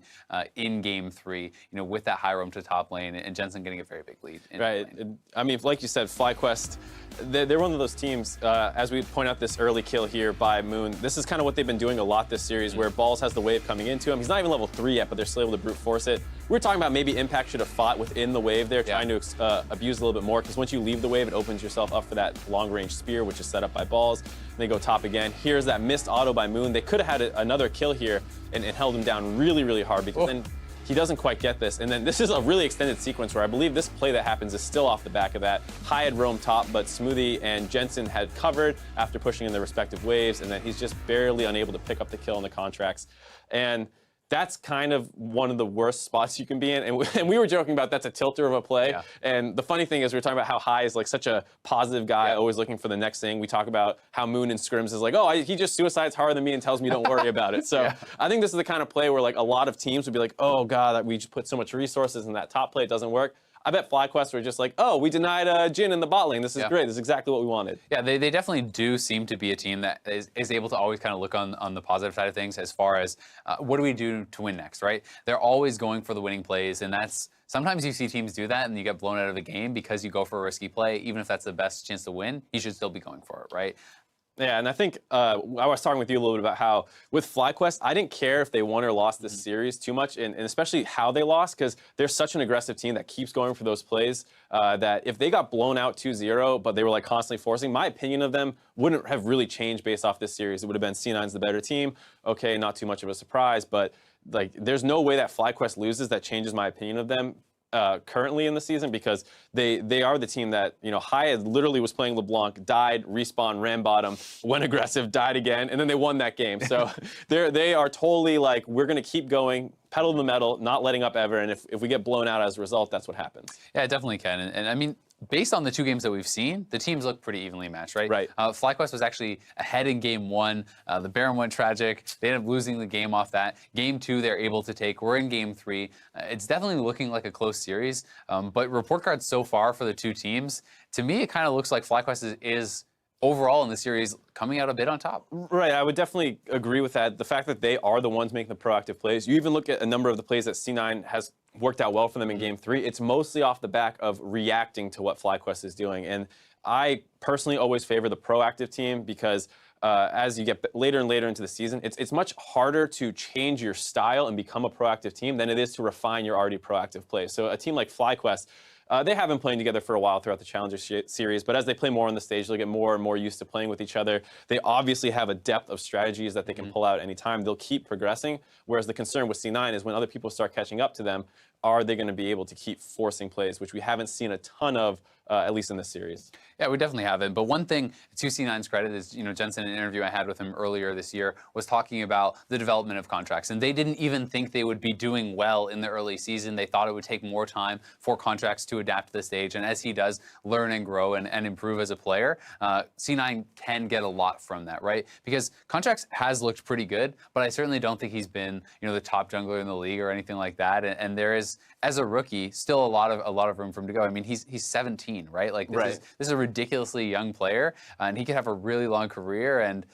in Game 3. You know, with that high roam to top lane and Jensen getting a very big lead. Right. I mean, like you said, FlyQuest, they're one of those teams. As we point out, this early kill here by Moon, this is kind of what they've been doing a lot this series, where Balls has the wave coming into him. He's not even level 3 yet, but they're still able to brute force it. We were talking about maybe Impact should have fought within the wave there, trying to abuse a little bit more, because once you leave the wave, it opens yourself up for that long-range spear, which is set up by Balls. They go top again. Here's that missed auto by Moon. They could have had another kill here and held him down really, really hard, because then he doesn't quite get this. And then this is a really extended sequence where I believe this play that happens is still off the back of that. High had roamed top, but Smoothie and Jensen had covered after pushing in their respective waves, and then he's just barely unable to pick up the kill in the contracts. And that's kind of one of the worst spots you can be in. And we were joking about that's a tilter of a play. Yeah. And the funny thing is, we were talking about how High is like such a positive guy, always looking for the next thing. We talk about how Moon in scrims is like, oh, he just suicides harder than me and tells me don't worry about it. So I think this is the kind of play where like a lot of teams would be like, oh God, we just put so much resources in that top play, it doesn't work. I bet FlyQuest were just like, oh, we denied Jin in the bot lane. This is great. This is exactly what we wanted. Yeah, they definitely do seem to be a team that is able to always kind of look on the positive side of things as far as what do we do to win next, right? They're always going for the winning plays, and that's sometimes you see teams do that and you get blown out of the game because you go for a risky play. Even if that's the best chance to win, you should still be going for it, right? Yeah, and I think I was talking with you a little bit about how with FlyQuest, I didn't care if they won or lost this series too much, and especially how they lost, because they're such an aggressive team that keeps going for those plays that if they got blown out 2-0, but they were like constantly forcing, my opinion of them wouldn't have really changed based off this series. It would have been C9's the better team. Okay, not too much of a surprise, but like there's no way that FlyQuest loses that changes my opinion of them currently in the season, because they are the team that, you know, High literally was playing LeBlanc, died, respawned, ran bottom, went aggressive, died again, and then they won that game. So they are totally like, we're going to keep going, pedal to the metal, not letting up ever, and if we get blown out as a result, that's what happens. Yeah, it definitely can. And I mean, based on the 2 games that we've seen, the teams look pretty evenly matched, right? Right. FlyQuest was actually ahead in Game 1. The Baron went tragic. They ended up losing the game off that. Game 2, they're able to take. We're in Game 3. It's definitely looking like a close series. But report cards so far for the 2 teams, to me, it kind of looks like FlyQuest is overall in the series coming out a bit on top. Right, I would definitely agree with that. The fact that they are the ones making the proactive plays. You even look at a number of the plays that C9 has worked out well for them in Game 3. It's mostly off the back of reacting to what FlyQuest is doing. And I personally always favor the proactive team, because as you get later and later into the season, it's much harder to change your style and become a proactive team than it is to refine your already proactive plays. So a team like FlyQuest, they have been playing together for a while throughout the Challenger series, but as they play more on the stage, they'll get more and more used to playing with each other. They obviously have a depth of strategies that they can pull out anytime. They'll keep progressing, whereas the concern with C9 is when other people start catching up to them, are they going to be able to keep forcing plays, which we haven't seen a ton of, at least in this series. Yeah, we definitely haven't. But one thing to C9's credit is, Jensen, in an interview I had with him earlier this year, was talking about the development of contracts. And they didn't even think they would be doing well in the early season. They thought it would take more time for contracts to adapt to the stage. And as he does learn and grow and improve as a player, C9 can get a lot from that, right? Because contracts has looked pretty good, but I certainly don't think he's been, the top jungler in the league or anything like that. And there is, as a rookie, still a lot of room for him to go. I mean, he's 17, right? Like this is a ridiculously young player, and he could have a really long career. And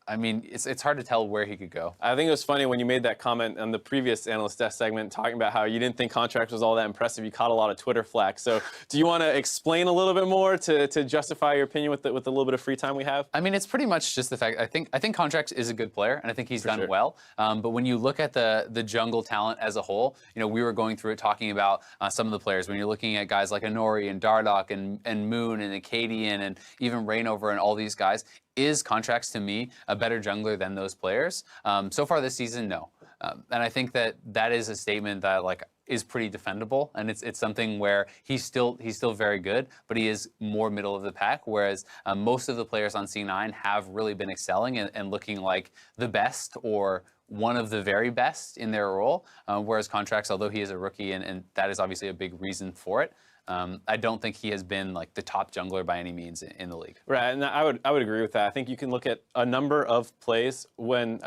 I mean, it's hard to tell where he could go. I think it was funny when you made that comment on the previous Analyst Desk segment talking about how you didn't think contracts was all that impressive. You caught a lot of Twitter flack. So do you want to explain a little bit more to justify your opinion with the little bit of free time we have? I mean, it's pretty much just the fact, I think Contracts is a good player, and I think he's done well. But when you look at the jungle talent as a whole, we were going through it talking about some of the players. When you're looking at guys like Anori and Dardoch and Moon and Acadian and even Rainover and all these guys, is Contracts to me a better jungler than those players? So far this season, no. And I think that is a statement that is pretty defendable, and it's something where he's still very good, but he is more middle of the pack. Whereas most of the players on C9 have really been excelling and looking like the best or one of the very best in their role. Whereas Contracts, although he is a rookie, and that is obviously a big reason for it, I don't think he has been the top jungler by any means in the league. Right, and I would agree with that. I think you can look at a number of plays when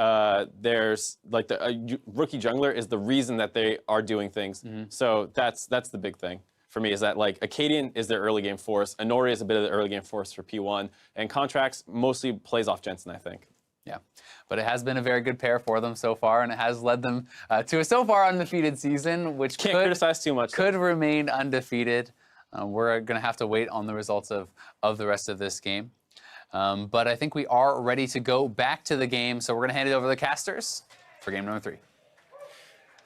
there's a rookie jungler is the reason that they are doing things. So that's the big thing for me, is that Acadian is their early game force, Anori is a bit of the early game force for P1, and Contracts mostly plays off Jensen, I think. Yeah, but it has been a very good pair for them so far, and it has led them to a so far undefeated season, which can't criticize too much. Could remain undefeated. We're going to have to wait on the results of the rest of this game. But I think we are ready to go back to the game, so we're going to hand it over to the casters for game number 3.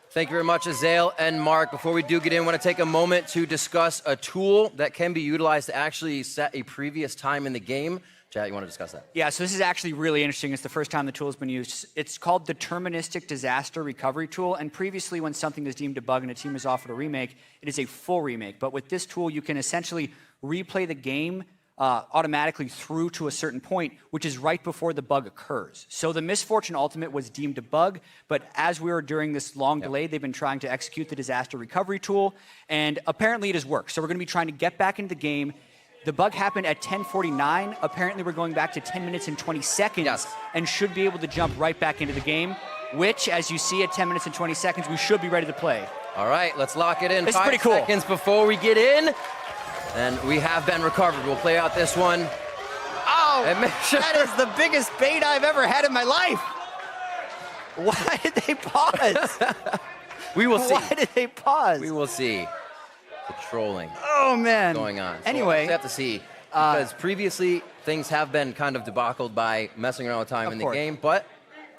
Thank you very much, Azael and Mark. Before we do get in, I want to take a moment to discuss a tool that can be utilized to actually set a previous time in the game. Chad, you want to discuss that? Yeah, so this is actually really interesting. It's the first time the tool has been used. It's called Deterministic Disaster Recovery Tool, and previously when something is deemed a bug and a team is offered a remake, it is a full remake. But with this tool, you can essentially replay the game automatically through to a certain point, which is right before the bug occurs. So the Misfortune Ultimate was deemed a bug, but as we were during this long delay, they've been trying to execute the Disaster Recovery Tool, and apparently it has worked. So we're going to be trying to get back into the game. The bug happened at 10:49. Apparently, we're going back to 10 minutes and 20 seconds and should be able to jump right back into the game, which, as you see at 10 minutes and 20 seconds, we should be ready to play. All right, let's lock it in. This is pretty cool. 5 seconds before we get in. And we have been recovered. We'll play out this one. Oh, and make sure. That is the biggest bait I've ever had in my life. Why did they pause? We will see. Why did they pause? We will see. The trolling. Oh, man. Going on. So Anyway. we'll have to see. Because previously, things have been kind of debacled by messing around with time in the game, but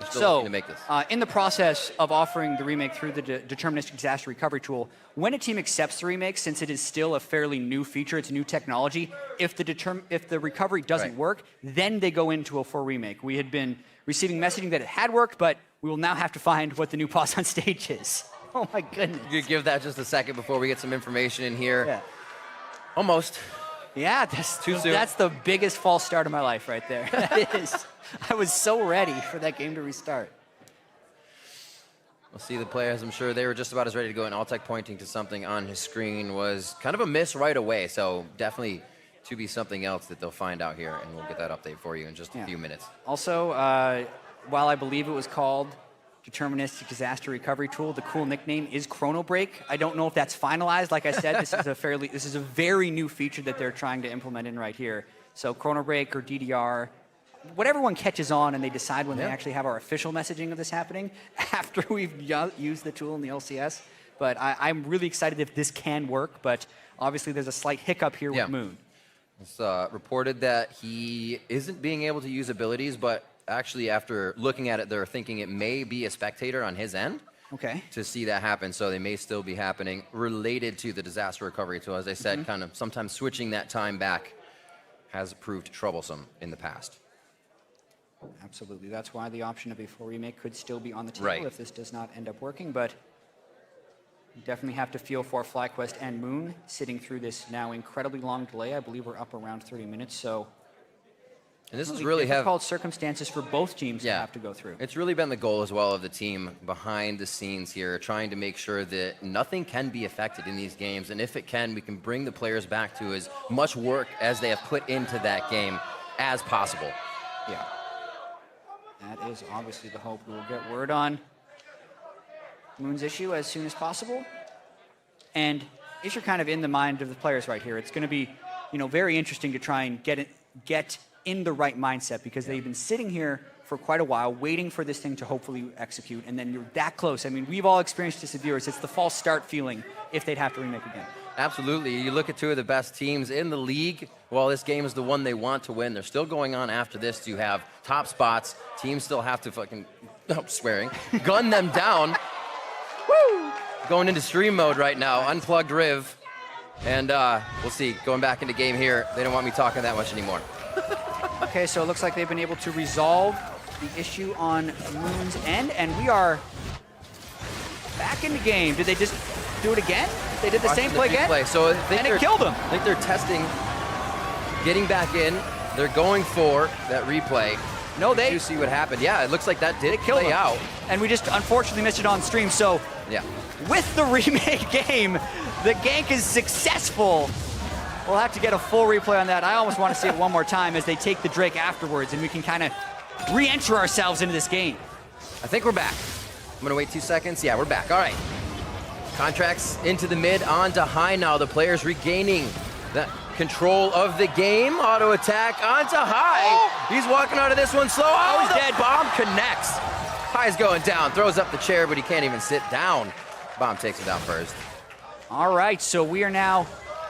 we're still looking to make this. In the process of offering the remake through the Deterministic Disaster Recovery Tool, when a team accepts the remake, since it is still a fairly new feature, it's new technology, if the recovery doesn't work, then they go into a full remake. We had been receiving messaging that it had worked, but we will now have to find what the new pause on stage is. Oh, my goodness. You give that just a second before we get some information in here. Yeah. Almost. Yeah, that's Too soon. That's the biggest false start of my life right there. That is. I was so ready for that game to restart. We'll see the players. I'm sure they were just about as ready to go. And Altec pointing to something on his screen was kind of a miss right away. So definitely to be something else that they'll find out here. And we'll get that update for you in just a few minutes. Also, while I believe it was called Deterministic Disaster Recovery Tool, the cool nickname is Chrono Break. I don't know if that's finalized. Like I said, this is a very new feature that they're trying to implement in right here. So Chrono Break or DDR, whatever one catches on and they decide when they actually have our official messaging of this happening after we've used the tool in the LCS. But I'm really excited if this can work, but obviously there's a slight hiccup here with Moon. It's reported that he isn't being able to use abilities, but actually, after looking at it, they're thinking it may be a spectator on his end. Okay. To see that happen, so they may still be happening related to the disaster recovery. So as I said, kind of sometimes switching that time back has proved troublesome in the past. Absolutely. That's why the option of a full remake could still be on the table if this does not end up working. But You definitely have to feel for FlyQuest and Moon sitting through this now incredibly long delay. I believe we're up around 30 minutes, so. And this is really difficult circumstances for both teams to have to go through. It's really been the goal as well of the team behind the scenes here, trying to make sure that nothing can be affected in these games. And if it can, we can bring the players back to as much work as they have put into that game as possible. Yeah. That is obviously the hope. We will get word on Moon's issue as soon as possible. And if you're kind of in the mind of the players right here, it's going to be, very interesting to try and get in the right mindset, because they've been sitting here for quite a while waiting for this thing to hopefully execute, and then you're that close. I mean, we've all experienced this as viewers. It's the false start feeling if they'd have to remake again. Absolutely. You look at two of the best teams in the league. Well, this game is the one they want to win. They're still going on after this to have top spots. Teams still have to gun them down. Woo! Going into stream mode right now, unplugged Riv. And we'll see, going back into game here. They don't want me talking that much anymore. Okay, so it looks like they've been able to resolve the issue on Moon's end, and we are back in the game. Did they just do it again? They did the same play again? So and it killed them. I think they're testing, getting back in. They're going for that replay. No, Did you see what happened? Yeah, it looks like that did play out. And we just unfortunately missed it on stream, so yeah. With the remake game, the gank is successful. We'll have to get a full replay on that. I almost want to see it one more time as they take the Drake afterwards, and we can kind of re-enter ourselves into this game. I think we're back. I'm going to wait 2 seconds. Yeah, we're back. All right. Contracts into the mid, on to high now. The players regaining the control of the game. Auto attack onto high. Oh. He's walking out of this one slow. Oh, he's dead. Bomb connects. High's going down. Throws up the chair, but he can't even sit down. Bomb takes him down first. All right, so we are now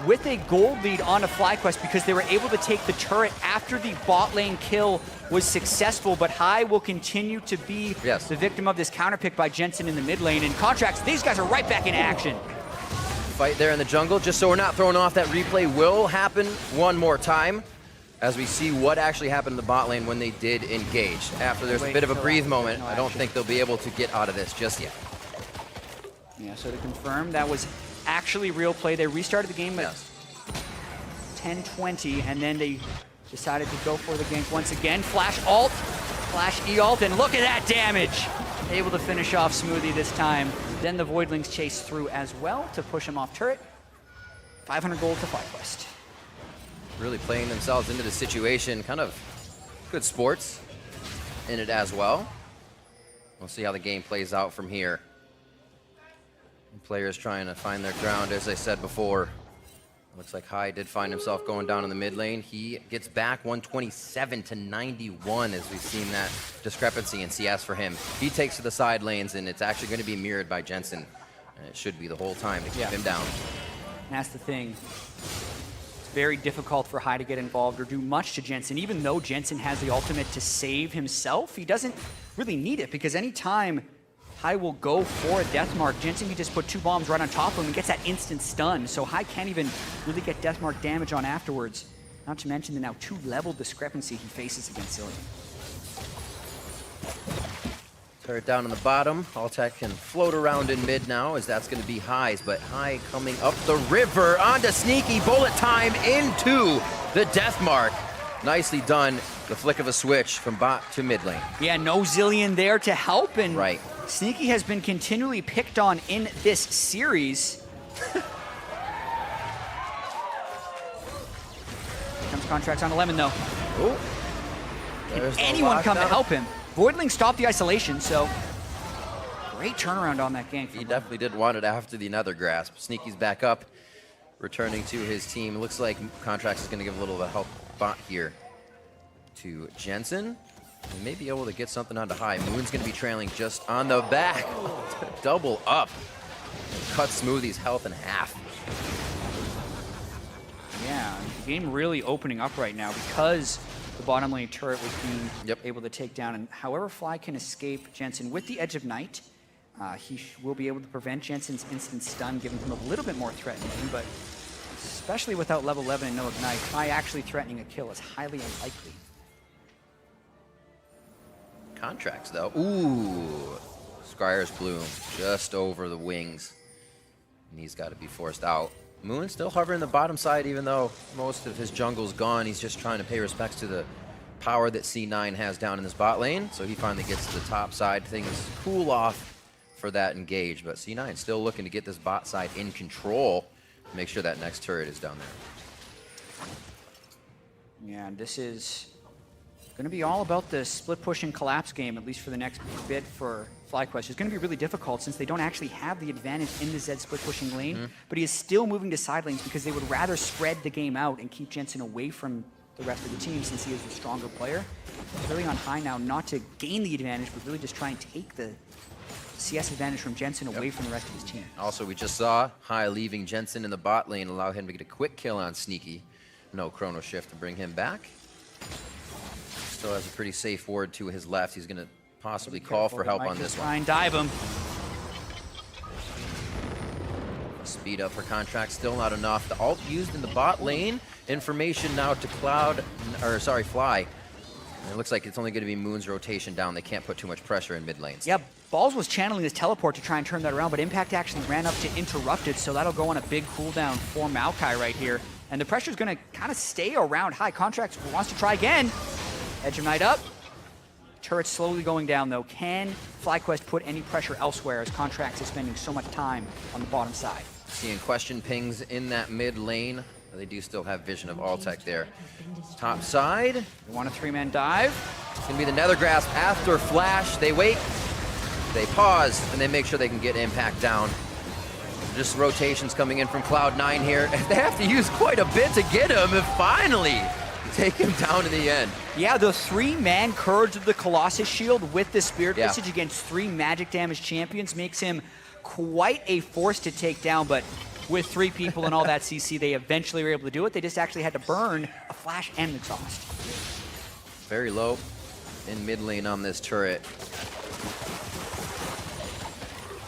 with a gold lead onto FlyQuest because they were able to take the turret after the bot lane kill was successful, but High will continue to be the victim of this counter pick by Jensen in the mid lane. And Contracts, these guys are right back in action. Fight there in the jungle, just so we're not thrown off, that replay will happen one more time as we see what actually happened in the bot lane when they did engage. After there's a bit of a breathe moment, I don't think they'll be able to get out of this just yet. Yeah, so to confirm, that was actually real play. They restarted the game at 10:20, and then they decided to go for the gank once again. Flash ult, flash E-ult, and look at that damage! Able to finish off Smoothie this time. Then the Voidlings chase through as well to push him off turret. 500 gold to FlyQuest. Really playing themselves into the situation. Kind of good sports in it as well. We'll see how the game plays out from here. Players trying to find their ground, as I said before. Looks like High did find himself going down in the mid lane. He gets back 127 to 91 as we've seen that discrepancy in CS for him. He takes to the side lanes, and it's actually going to be mirrored by Jensen. And it should be the whole time to keep him down. And that's the thing. It's very difficult for High to get involved or do much to Jensen. Even though Jensen has the ultimate to save himself, he doesn't really need it, because anytime High will go for a death mark, Jensen can just put 2 bombs right on top of him and gets that instant stun. So High can't even really get death mark damage on afterwards. Not to mention the now 2-level discrepancy he faces against Zillion. Turret down on the bottom. Altec can float around in mid now, as that's going to be High's, but High coming up the river onto Sneaky. Bullet time into the death mark. Nicely done. The flick of a switch from bot to mid lane. Yeah, no Zillion there to help, and Sneaky has been continually picked on in this series. Comes Contracts on a lemon, though. Oh, can anyone come to help him? Voidling stopped the isolation, so great turnaround on that gank. He definitely didn't want it after the Nether Grasp. Sneaky's back up, returning to his team. Looks like Contracts is going to give a little bit of help bot here to Jensen. And may be able to get something onto High. Moon's going to be trailing just on the back. Double up. Cut Smoothie's health in half. Yeah, the game really opening up right now because the bottom lane turret was being able to take down. And however Fly can escape Jensen with the Edge of Night, he will be able to prevent Jensen's instant stun, giving him a little bit more threat in him, but especially without level 11 and no Ignite, High actually threatening a kill is highly unlikely. Contracts, though. Ooh. Scryer's Bloom just over the wings. And he's got to be forced out. Moon still hovering the bottom side, even though most of his jungle's gone. He's just trying to pay respects to the power that C9 has down in this bot lane. So he finally gets to the top side. Things cool off for that engage. But C9 still looking to get this bot side in control. Make sure that next turret is down there. Yeah, and this is going to be all about the split push and collapse game, at least for the next bit for FlyQuest. It's going to be really difficult since they don't actually have the advantage in the Zed split pushing lane, but he is still moving to side lanes because they would rather spread the game out and keep Jensen away from the rest of the team since he is the stronger player. He's really on high now, not to gain the advantage, but really just try and take the CS advantage from Jensen away from the rest of his team. Also, we just saw High leaving Jensen in the bot lane, allow him to get a quick kill on Sneaky. No chrono shift to bring him back. Still has a pretty safe ward to his left. He's going to possibly call for help on this one. Try and dive him. Speed up for Contract, still not enough. The ult used in the bot lane. Information now to Fly. And it looks like it's only going to be Moon's rotation down. They can't put too much pressure in mid lanes. Yeah, Balls was channeling his teleport to try and turn that around, but Impact actually ran up to interrupt it, so that'll go on a big cooldown for Maokai right here. And the pressure's going to kind of stay around High. Contracts wants to try again. Edge of Night up. Turret slowly going down, though. Can FlyQuest put any pressure elsewhere as Contracts is spending so much time on the bottom side? Seeing question pings in that mid lane. They do still have vision of Altec there. Top side. They want a three-man dive. It's going to be the Nether Grasp after Flash. They wait, they pause, and they make sure they can get Impact down. Just rotations coming in from Cloud9 here. They have to use quite a bit to get him and finally take him down in the end. Yeah, the three-man Courage of the Colossus shield with the Spirit Visage against three magic damage champions makes him quite a force to take down, but with three people and all that CC, they eventually were able to do it. They just actually had to burn a flash and an exhaust. Very low in mid lane on this turret.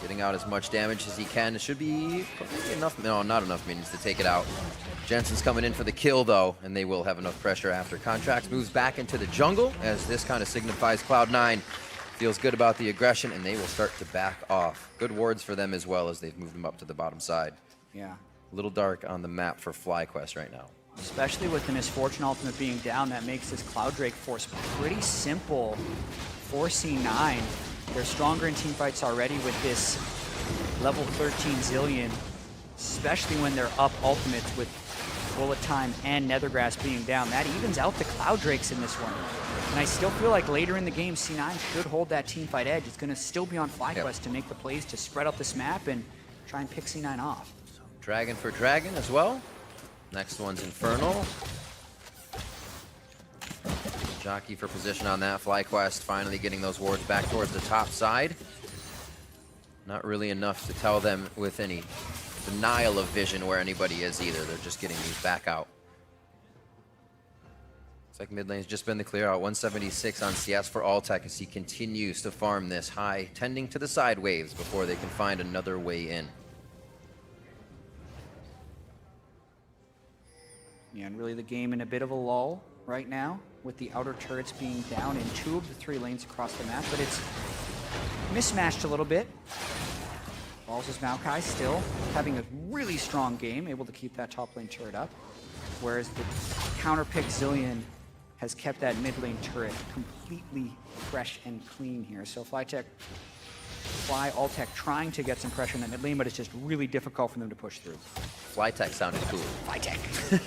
Getting out as much damage as he can. It should be enough, no, not enough minions to take it out. Jensen's coming in for the kill though, and they will have enough pressure after. Contracts moves back into the jungle as this kind of signifies Cloud9 feels good about the aggression, and they will start to back off. Good wards for them as well as they've moved them up to the bottom side. Yeah. A little dark on the map for FlyQuest right now. Especially with the Misfortune ultimate being down, that makes this Cloud Drake force pretty simple for C9. They're stronger in teamfights already with this level 13 Zillion, especially when they're up ultimates with Bullet Time and Nethergrass being down. That evens out the Cloud Drakes in this one. And I still feel like later in the game, C9 should hold that teamfight edge. It's going to still be on FlyQuest to make the plays to spread out this map and try and pick C9 off. So, Dragon for Dragon as well. Next one's Infernal. Jockey for position on that. FlyQuest finally getting those wards back towards the top side. Not really enough to tell them with any denial of vision where anybody is either. They're just getting these back out. Looks like mid lane's just been the clear out. 176 on CS for Altec as he continues to farm this high, tending to the side waves before they can find another way in. Yeah, and really the game in a bit of a lull right now with the outer turrets being down in 2 of the 3 lanes across the map, but it's mismatched a little bit. Balls' Maokai still having a really strong game, able to keep that top lane turret up, whereas the counter-pick Zillion has kept that mid lane turret completely fresh and clean here. So Altec trying to get some pressure in that mid lane, but it's just really difficult for them to push through. FlyTech sounded cool. FlyTech.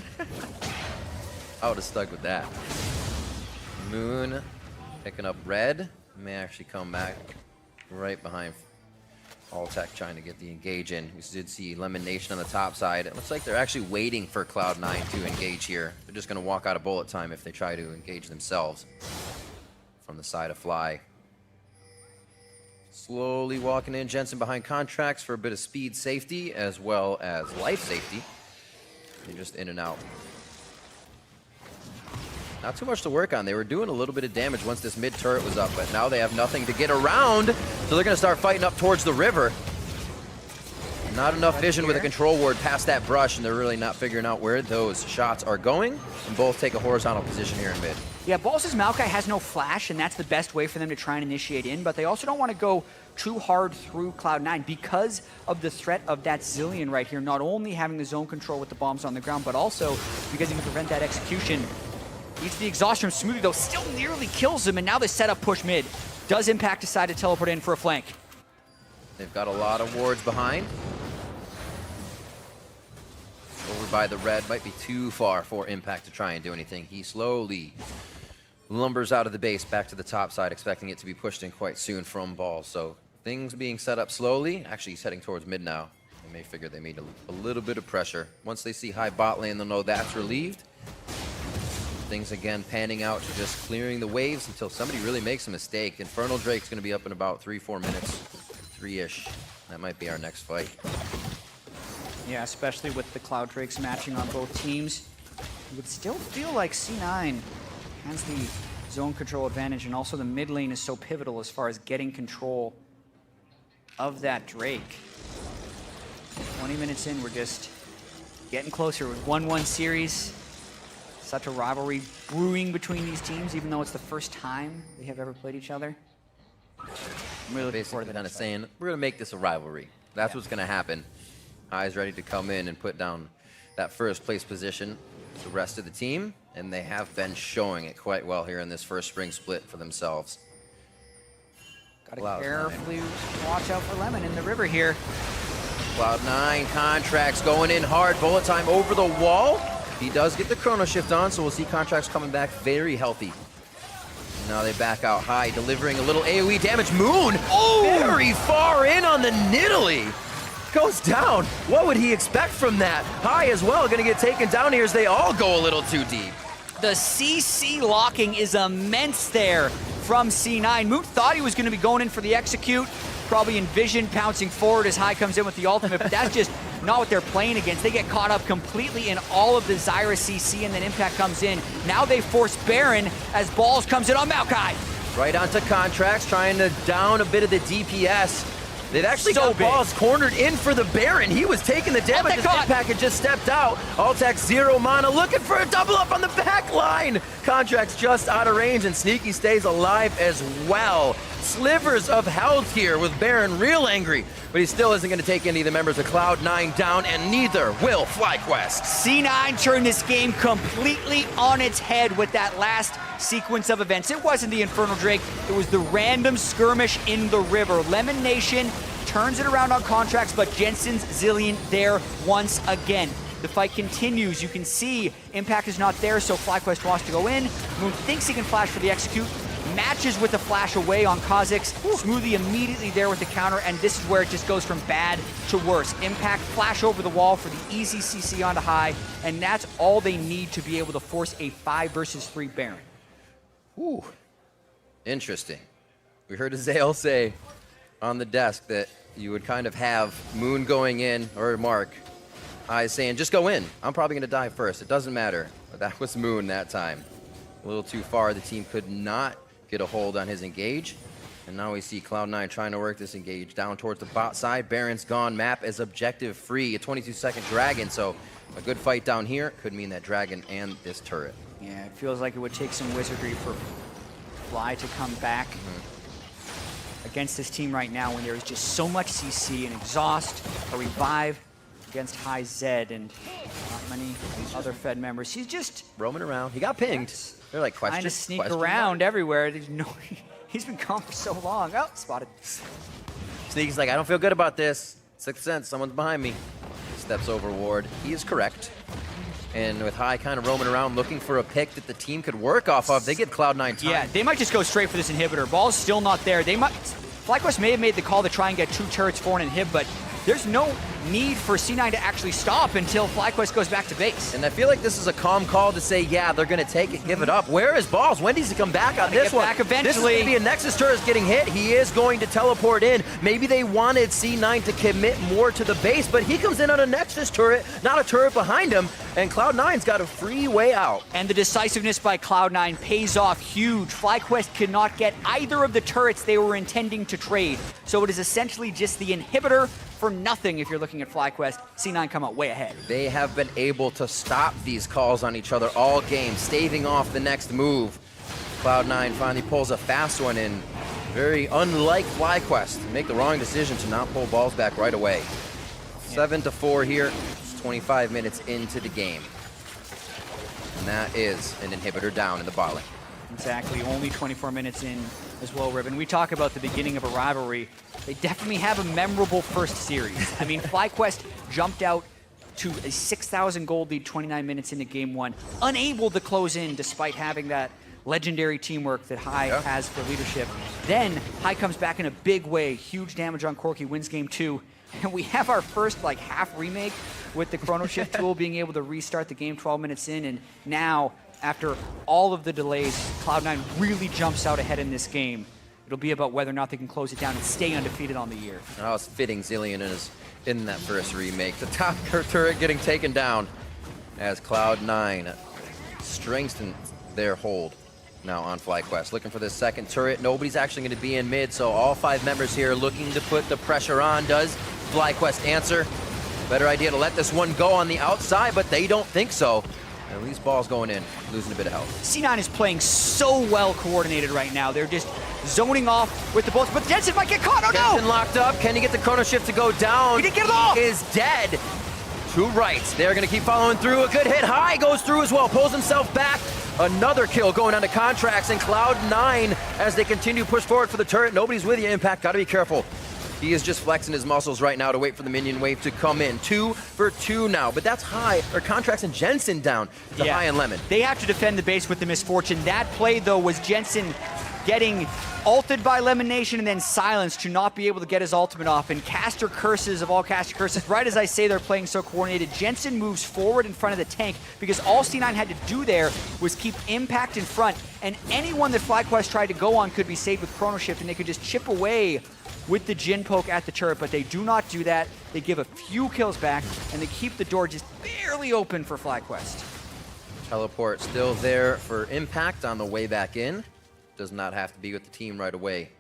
I would have stuck with that. Moon picking up red. May actually come back right behind Altec trying to get the engage in. We did see Elimination on the top side. It looks like they're actually waiting for Cloud9 to engage here. They're just going to walk out of bullet time if they try to engage themselves from the side of Fly. Slowly walking in, Jensen behind Contracts for a bit of speed safety as well as life safety. They're just in and out. Not too much to work on. They were doing a little bit of damage once this mid turret was up, but now they have nothing to get around, so they're going to start fighting up towards the river. Not enough vision with a control ward past that brush, and they're really not figuring out where those shots are going, and both take a horizontal position here in mid. Yeah, Balls' Maokai has no flash, and that's the best way for them to try and initiate in, but they also don't want to go too hard through Cloud9 because of the threat of that Zilean right here, not only having the zone control with the bombs on the ground, but also because he can prevent that execution. Eats the exhaust from Smoothie, though, still nearly kills him, and now they set up push mid. Does Impact decide to teleport in for a flank? They've got a lot of wards behind. Over by the red, might be too far for Impact to try and do anything. He slowly lumbers out of the base back to the top side, expecting it to be pushed in quite soon from Balls. So things being set up slowly. Actually, he's heading towards mid now. They may figure they need a little bit of pressure. Once they see high bot lane, they'll know that's relieved. Things again panning out to just clearing the waves until somebody really makes a mistake. Infernal Drake's going to be up in about 3-4 minutes. 3-ish. That might be our next fight. Yeah, especially with the Cloud Drakes matching on both teams. It would still feel like C9 has the zone control advantage, and also the mid lane is so pivotal as far as getting control of that Drake. 20 minutes in, we're just getting closer with 1-1 series. Such a rivalry brewing between these teams, even though it's the first time they have ever played each other. I'm really looking forward to kind of saying, we're going to make this a rivalry. That's what's going to happen. High's ready to come in and put down that first place position to the rest of the team, and they have been showing it quite well here in this first spring split for themselves. Gotta carefully watch out for Lemon in the river here. Cloud9 Contracts going in hard. Bullet time over the wall. He does get the chrono shift on, so we'll see Contracts coming back very healthy. Now they back out High, delivering a little AoE damage. Moon, very far in on the Nidalee. Goes down. What would he expect from that? High as well, gonna get taken down here as they all go a little too deep. The CC locking is immense there from C9. Moon thought he was gonna be going in for the execute, probably envisioned pouncing forward as High comes in with the ultimate, but that's just not what they're playing against. They get caught up completely in all of the Zyra CC, and then Impact comes in. Now they force Baron as Balls comes in on Maokai. Right onto Contracts, trying to down a bit of the DPS. They've actually got So Balls cornered in for the Baron. He was taking the damage as Impact had just stepped out. Altec 0 mana, looking for a double up on the back line. Contracts just out of range, and Sneaky stays alive as well. Slivers of health here with Baron real angry, but he still isn't going to take any of the members of Cloud9 down, and neither will FlyQuest. C9 turned this game completely on its head with that last sequence of events. It wasn't the Infernal Drake, it was the random skirmish in the river. Lemon Nation turns it around on Contracts, but Jensen's Zilean there once again. The fight continues. You can see Impact is not there, so FlyQuest wants to go in. Moon thinks he can flash for the execute, matches with the flash away on Kha'Zix. Smoothie immediately there with the counter, and this is where it just goes from bad to worse. Impact flash over the wall for the easy CC onto High, and that's all they need to be able to force a 5 versus 3 Baron. Ooh, interesting. We heard Azael say on the desk that you would kind of have Moon going in, or Mark, High saying, just go in. I'm probably going to die first. It doesn't matter. But that was Moon that time. A little too far. The team could not get a hold on his engage. And now we see Cloud9 trying to work this engage down towards the bot side. Baron's gone. Map is objective free. A 22-second Dragon. So a good fight down here could mean that Dragon and this turret. Yeah, it feels like it would take some wizardry for Fly to come back against this team right now when there is just so much CC, an exhaust, a revive against High Zed, and not many other Fed members. He's just roaming around. He got pinged. They're like questions. trying to sneak around everywhere. There's no, he's been gone for so long. Oh, spotted. Sneaky's like, I don't feel good about this. Sixth sense, someone's behind me. Steps over Ward. He is correct. And with High kind of roaming around looking for a pick that the team could work off of, they give Cloud9 time. Yeah, they might just go straight for this inhibitor. Ball's still not there. They might. FlyQuest may have made the call to try and get 2 turrets for an inhib, but there's no need for C9 to actually stop until FlyQuest goes back to base. And I feel like this is a calm call to say, yeah, they're going to take it, give it up. Where is Balls? When does he come back on this one? Back eventually. This is going to be a Nexus turret getting hit. He is going to teleport in. Maybe they wanted C9 to commit more to the base, but he comes in on a Nexus turret, not a turret behind him, and Cloud9's got a free way out. And the decisiveness by Cloud9 pays off huge. FlyQuest could not get either of the turrets they were intending to trade, so it is essentially just the inhibitor for nothing if you're looking at FlyQuest. C9 come out way ahead. They have been able to stop these calls on each other all game, staving off the next move. Cloud9 finally pulls a fast one in. Very unlike FlyQuest. Make the wrong decision to not pull balls back right away. 7-4 here. It's 25 minutes into the game. And that is an inhibitor down in the bot lane. Exactly, only 24 minutes in as well, Ribbon. We talk about the beginning of a rivalry. They definitely have a memorable first series. I mean, FlyQuest jumped out to a 6,000 gold lead 29 minutes into game one, unable to close in despite having that legendary teamwork that High has for leadership. Then High comes back in a big way, huge damage on Corki, wins game two. And we have our first like half remake with the Chrono Shift tool being able to restart the game 12 minutes in. And now, after all of the delays, Cloud9 really jumps out ahead in this game. It'll be about whether or not they can close it down and stay undefeated on the year. How it's fitting Zilean is in that first remake. The top turret getting taken down as Cloud9 strengthens their hold now on FlyQuest. Looking for this second turret. Nobody's actually going to be in mid, so all 5 members here looking to put the pressure on. Does FlyQuest answer? Better idea to let this one go on the outside, but they don't think so. At least ball's going in, losing a bit of health. C9 is playing so well coordinated right now. They're just zoning off with the bullets, but Jensen might get caught. Oh no! Jensen locked up. Can he get the Chrono Shift to go down? He didn't get it off! He is dead. To right. They're going to keep following through. A good hit. High goes through as well. Pulls himself back. Another kill going on to Contracts, and Cloud9 as they continue to push forward for the turret. Nobody's with you, Impact. Got to be careful. He is just flexing his muscles right now to wait for the minion wave to come in. 2 for 2 now, but that's High, or Contracts and Jensen down to High and Lemon. They have to defend the base with the misfortune. That play, though, was Jensen getting ulted by Lemon Nation and then silenced to not be able to get his ultimate off. And caster curses of all caster curses, right as I say they're playing so coordinated, Jensen moves forward in front of the tank because all C9 had to do there was keep Impact in front, and anyone that FlyQuest tried to go on could be saved with Chrono Shift, and they could just chip away with the Jin poke at the turret, but they do not do that. They give a few kills back, and they keep the door just barely open for FlyQuest. Teleport still there for Impact on the way back in. Does not have to be with the team right away.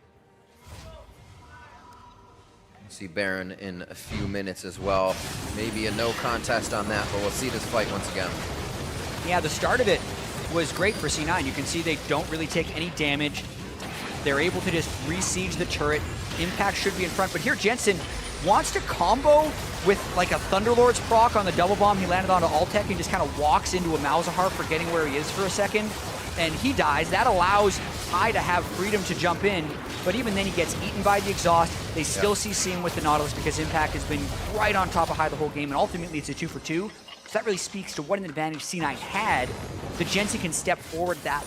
We'll see Baron in a few minutes as well. Maybe a no contest on that, but we'll see this fight once again. Yeah, the start of it was great for C9. You can see they don't really take any damage. They're able to just re-siege the turret. Impact should be in front, but here Jensen wants to combo with like a Thunderlord's proc on the double bomb. He landed onto Altec and just kind of walks into a Malzahar, forgetting where he is for a second, and he dies. That allows High to have freedom to jump in, but even then he gets eaten by the exhaust. They still CC him with the Nautilus because Impact has been right on top of High the whole game, and ultimately it's a 2 for 2. So that really speaks to what an advantage C9 had. The Jensen can step forward that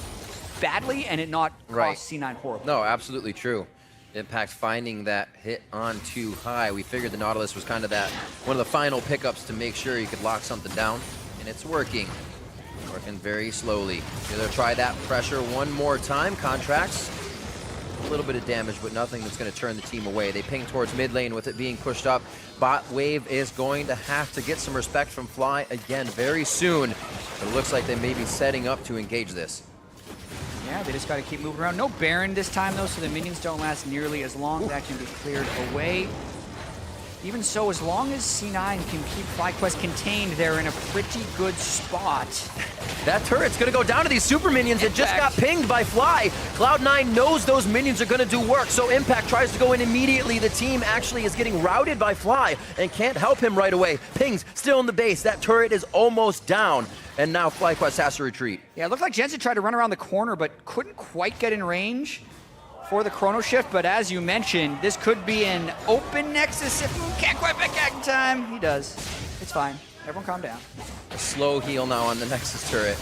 badly and it not cost C9 horribly. No, absolutely true. Impact finding that hit on too High. We figured the Nautilus was kind of that one of the final pickups to make sure you could lock something down, and it's working. Working very slowly. They'll try that pressure one more time. Contracts a little bit of damage, but nothing that's going to turn the team away. They ping towards mid lane with it being pushed up. Bot wave is going to have to get some respect from Fly again very soon. But it looks like they may be setting up to engage this. Yeah, they just got to keep moving around. No Baron this time, though, so the minions don't last nearly as long. That can be cleared away. Even so, as long as C9 can keep FlyQuest contained, they're in a pretty good spot. That turret's going to go down to these super minions. It just got pinged by Fly. Cloud9 knows those minions are going to do work, so Impact tries to go in immediately. The team actually is getting routed by Fly and can't help him right away. Pings still in the base. That turret is almost down, and now FlyQuest has to retreat. Yeah, it looked like Jensen tried to run around the corner, but couldn't quite get in range for the Chrono Shift, but as you mentioned, this could be an open Nexus if he can't quite make it in time. He does. It's fine. Everyone calm down. A slow heal now on the Nexus turret.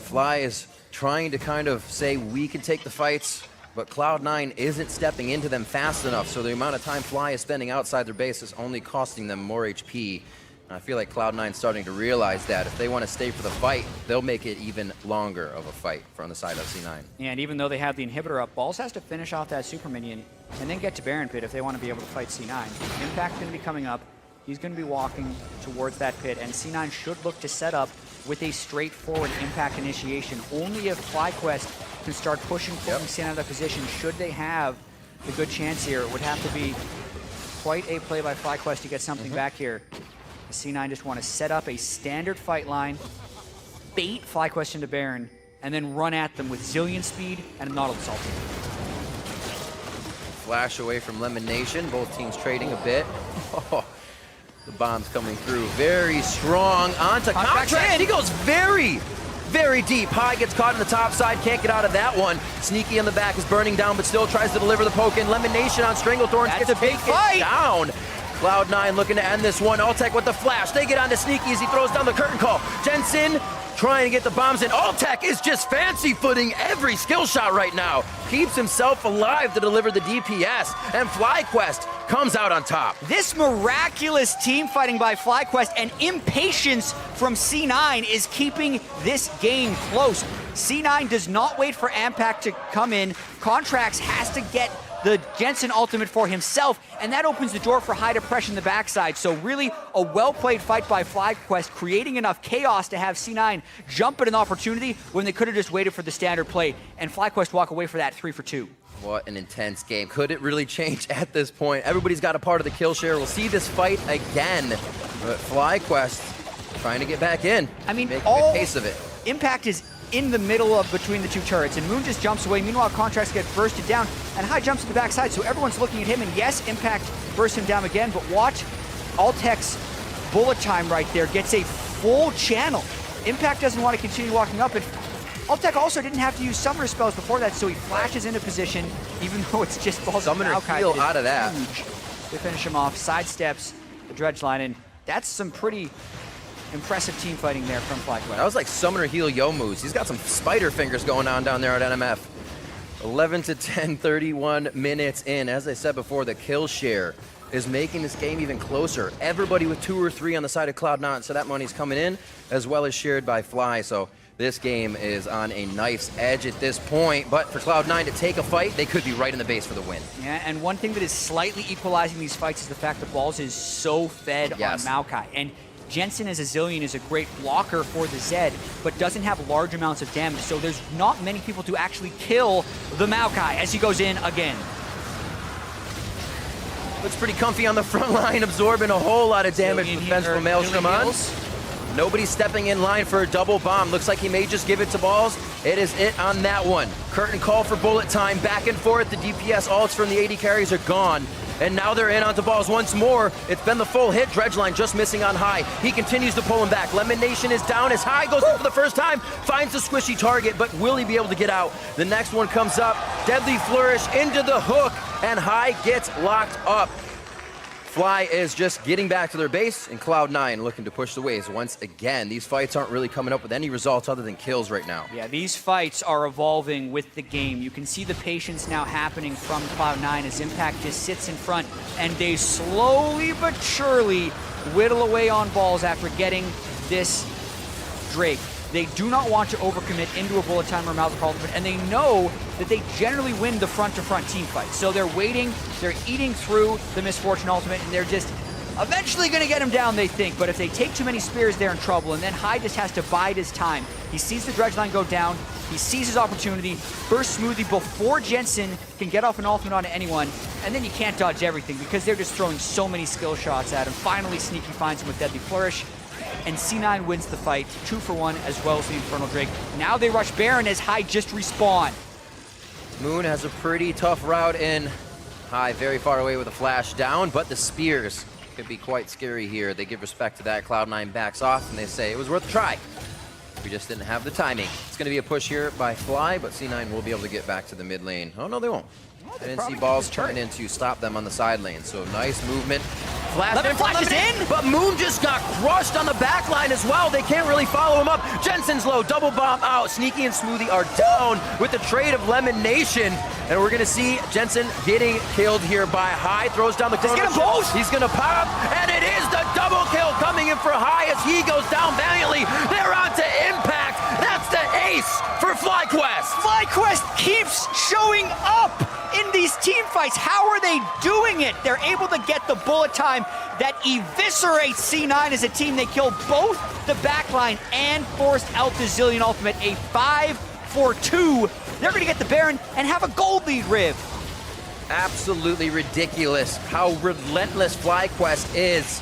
Fly is trying to kind of say we can take the fights, but Cloud9 isn't stepping into them fast enough, so the amount of time Fly is spending outside their base is only costing them more HP. I feel like Cloud9's starting to realize that if they want to stay for the fight, they'll make it even longer of a fight from the side of C9. And even though they have the inhibitor up, Balls has to finish off that super minion and then get to Baron Pit if they want to be able to fight C9. Impact's going to be coming up. He's going to be walking towards that pit, and C9 should look to set up with a straightforward Impact initiation. Only if FlyQuest can start pushing C9 out of that position, should they have the good chance here. It would have to be quite a play by FlyQuest to get something back here. C9 just want to set up a standard fight line, bait FlyQuest into Baron, and then run at them with Zillion speed and a Nautilus ultimate. Flash away from Lemon Nation. Both teams trading a bit. Oh, the bomb's coming through. Very strong onto Contract. He goes very deep. High gets caught in the top side. Can't get out of that one. Sneaky in the back is burning down, but still tries to deliver the poke in. Lemon Nation on Stranglethorns gets a big fight down. Cloud9 looking to end this one. Altec with the flash. They get onto Sneaky as he throws down the curtain call. Jensen trying to get the bombs in. Altec is just fancy footing every skill shot right now. Keeps himself alive to deliver the DPS. And FlyQuest comes out on top. This miraculous team fighting by FlyQuest and impatience from C9 is keeping this game close. C9 does not wait for Ampact to come in. Contracts has to get the Jensen ultimate for himself, and that opens the door for high depression in the backside. So really a well-played fight by FlyQuest, creating enough chaos to have C9 jump at an opportunity when they could have just waited for the standard play, and FlyQuest walk away for that 3 for 2. What an intense game. Could it really change at this point? Everybody's got a part of the kill share. We'll see this fight again, but FlyQuest trying to get back in. I mean, make all a pace of it. Impact is in the middle of between the two turrets, and Moon just jumps away. Meanwhile, Contracts get bursted down, and High jumps to the backside, so everyone's looking at him, and yes, Impact bursts him down again, but watch Altec's bullet time right there gets a full channel. Impact doesn't want to continue walking up, and Altec also didn't have to use summoner spells before that, so he flashes into position, even though it's just balls of Summoner heal out of that. Huge. They finish him off, sidesteps the dredge line, and that's some pretty impressive team fighting there from FlyQuest. That was like Summoner heal Yomu's. He's got some spider fingers going on down there at NMF. 11 to 10, 31 minutes in. As I said before, the kill share is making this game even closer. Everybody with 2 or 3 on the side of Cloud9, so that money's coming in, as well as shared by Fly. So this game is on a knife's edge at this point, but for Cloud9 to take a fight, they could be right in the base for the win. Yeah, and one thing that is slightly equalizing these fights is the fact that Balls is so fed on Maokai. And Jensen as a Zillion is a great blocker for the Zed, but doesn't have large amounts of damage, so there's not many people to actually kill the Maokai as he goes in again. Looks pretty comfy on the front line, absorbing a whole lot of damage from Vengeful Maelstrom on. Nobody's stepping in line for a double bomb. Looks like he may just give it to Balls. It is it on that one. Curtain call for bullet time, back and forth. The DPS ults from the AD carries are gone. And now they're in onto Balls once more. It's been the full hit. Dredgeline just missing on High. He continues to pull him back. Lemon Nation is down as High goes in for the first time. Finds the squishy target, but will he be able to get out? The next one comes up. Deadly Flourish into the hook, and High gets locked up. Fly is just getting back to their base, and Cloud9 looking to push the waves once again. These fights aren't really coming up with any results other than kills right now. Yeah, these fights are evolving with the game. You can see the patience now happening from Cloud9 as Impact just sits in front, and they slowly but surely whittle away on Balls after getting this Drake. They do not want to overcommit into a bullet time or Malzahar ultimate, and they know that they generally win the front-to-front team fight. So they're waiting, they're eating through the Misfortune ultimate, and they're just eventually going to get him down, they think. But if they take too many spears, they're in trouble, and then High just has to bide his time. He sees the dredge line go down, he sees his opportunity, bursts smoothly before Jensen can get off an ultimate onto anyone, and then you can't dodge everything because they're just throwing so many skill shots at him. Finally, Sneaky finds him with Deadly Flourish, and C9 wins the fight, 2 for 1, as well as the Infernal Drake. Now they rush Baron as High just respawn. Moon has a pretty tough route in. High very far away with a flash down, but the spears could be quite scary here. They give respect to that. Cloud9 backs off, and they say it was worth a try. We just didn't have the timing. It's going to be a push here by Fly, but C9 will be able to get back to the mid lane. Oh, no, they won't. I didn't see Balls turn in to stop them on the side lane, so nice movement. Flashes in, but Moon just got crushed on the back line as well. They can't really follow him up. Jensen's low, double bomb out. Sneaky and Smoothie are down with the trade of Lemon Nation, and we're gonna see Jensen getting killed here by High. Throws down the chrono. He's gonna pop, and it is the double kill coming in for High as he goes down valiantly. They're on to Impact. That's the ace for FlyQuest. FlyQuest keeps showing up in these team fights. How are they doing it? They're able to get the bullet time that eviscerates C9 as a team. They killed both the backline and forced out the Zillion ultimate. A 5 for 2. They're going to get the Baron and have a gold lead, Riv. Absolutely ridiculous how relentless FlyQuest is.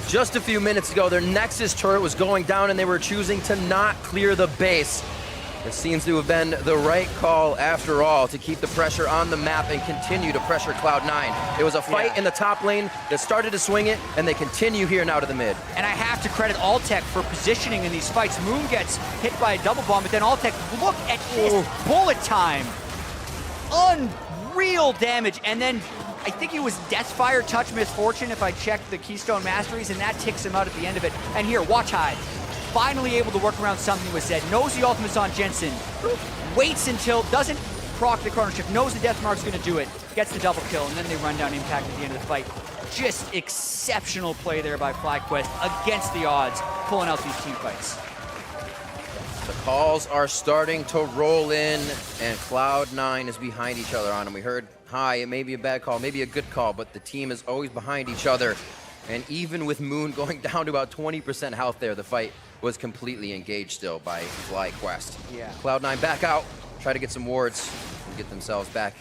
Just a few minutes ago, their Nexus turret was going down and they were choosing to not clear the base. It seems to have been the right call after all to keep the pressure on the map and continue to pressure Cloud9. It was a fight in the top lane that started to swing it, and they continue here now to the mid. And I have to credit Altec for positioning in these fights. Moon gets hit by a double bomb, but then Altec, look at this bullet time. Unreal damage. And then I think it was Deathfire Touch Misfortune if I checked the Keystone Masteries, and that ticks him out at the end of it. And here, watch Hyde. Finally able to work around something with Zed, knows the ultimate's on Jensen, waits until, doesn't proc the chrono shift, knows the death mark's gonna do it, gets the double kill, and then they run down Impact at the end of the fight. Just exceptional play there by FlyQuest against the odds, pulling out these team fights. The calls are starting to roll in, and Cloud9 is behind each other on them. We heard, hi, it may be a bad call, maybe a good call, but the team is always behind each other. And even with Moon going down to about 20% health there, the fight was completely engaged still by FlyQuest. Yeah. Cloud9 back out, try to get some wards and get themselves back.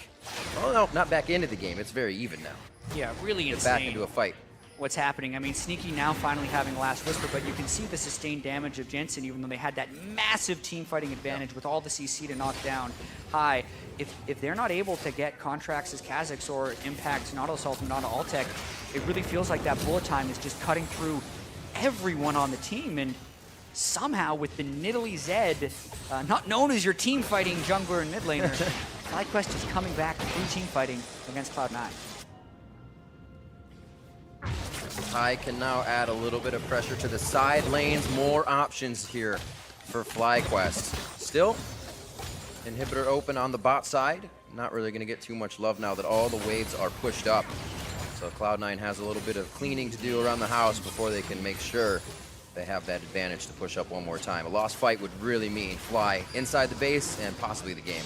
Oh no, not back into the game. It's very even now. Yeah, really Get insane. back into a fight. What's happening. I mean, Sneaky now finally having Last Whisper, but you can see the sustained damage of Jensen, even though they had that massive team fighting advantage with all the CC to knock down High. If they're not able to get contracts as Kha'Zix or Impacts, not Assault and not Altec, it really feels like that bullet time is just cutting through everyone on the team. And somehow with the Nidalee Zed, not known as your team fighting jungler and mid laner, FlyQuest is coming back through team fighting against Cloud9. I can now add a little bit of pressure to the side lanes. More options here for FlyQuest. Still, inhibitor open on the bot side. Not really going to get too much love now that all the waves are pushed up. So Cloud9 has a little bit of cleaning to do around the house before they can make sure they have that advantage to push up one more time. A lost fight would really mean Fly inside the base and possibly the game.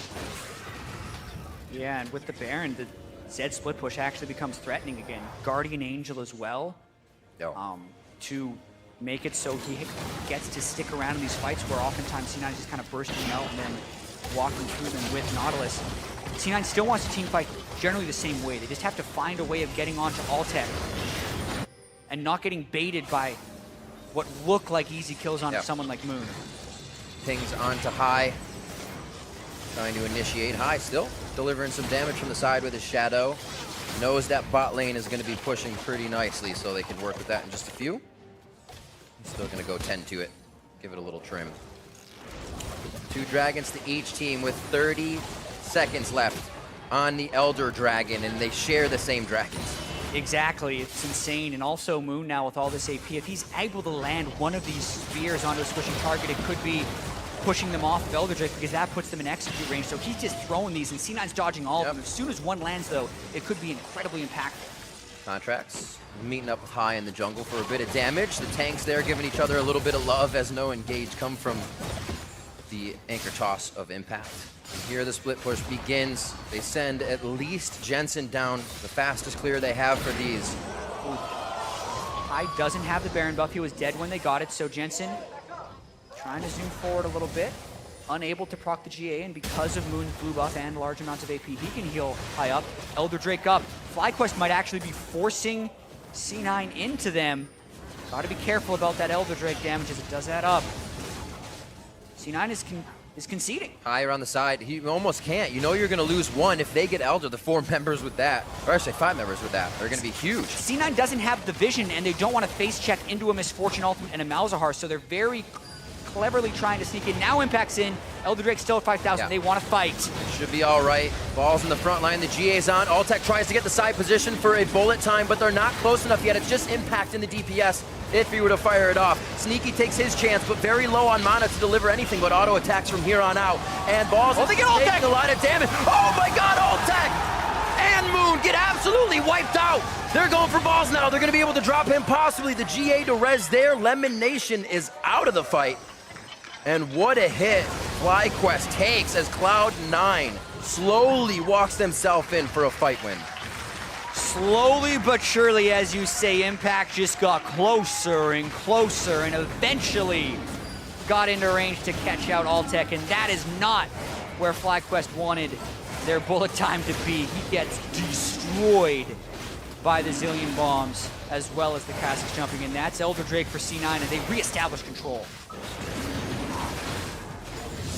Yeah, and with the Baron, the Zed split push actually becomes threatening again. Guardian Angel as well, to make it so he gets to stick around in these fights where oftentimes C9 is just kind of bursting out and then walking through them with Nautilus. C9 still wants to team fight generally the same way. They just have to find a way of getting onto Altec and not getting baited by what look like easy kills onto someone like Moon. Pings onto High. Trying to initiate. High still delivering some damage from the side with his shadow. Knows that bot lane is going to be pushing pretty nicely, so they can work with that in just a few. Still going to go tend to it. Give it a little trim. 2 dragons to each team with 30 seconds left on the Elder Dragon, and they share the same dragons. Exactly, it's insane. And also Moon now with all this AP, if he's able to land one of these spears onto a squishy target, it could be pushing them off of Elder Drake because that puts them in execute range. So he's just throwing these, and C9's dodging all of them. As soon as one lands, though, it could be incredibly impactful. Contracts meeting up with High in the jungle for a bit of damage. The tanks there giving each other a little bit of love as no engage come from the anchor toss of Impact. And here the split push begins. They send at least Jensen down, the fastest clear they have for these. High doesn't have the Baron buff. He was dead when they got it, so Jensen trying to zoom forward a little bit. Unable to proc the GA, and because of Moon's blue buff and large amounts of AP, he can heal High up. Elder Drake up. FlyQuest might actually be forcing C9 into them. Gotta be careful about that Elder Drake damage as it does add up. C9 is conceding. High around the side. He almost can't. You know you're going to lose one if they get Elder. The 4 members with that, or actually 5 members with that, they're going to be huge. C9 doesn't have the vision, and they don't want to face check into a Misfortune Ultimate and a Malzahar, so they're very cleverly trying to sneak in. Now Impact's in. Elder Drake's still at 5,000. They want to fight. Should be all right. Ball's in the front line. The GA's on. Altec tries to get the side position for a bullet time, but they're not close enough yet. It's just Impact in the DPS if he were to fire it off. Sneaky takes his chance, but very low on mana to deliver anything but auto attacks from here on out. And Balls is taking a lot of damage. Oh my god, Altec and Moon get absolutely wiped out. They're going for Balls now. They're going to be able to drop him possibly. The GA to res there. Lemon Nation is out of the fight. And what a hit FlyQuest takes as Cloud9 slowly walks themselves in for a fight win. Slowly but surely, as you say, Impact just got closer and closer and eventually got into range to catch out Altec, and that is not where FlyQuest wanted their bullet time to be. He gets destroyed by the Zillion bombs as well as the Kha'Zix jumping in. That's Elder Drake for C9, and they reestablish control.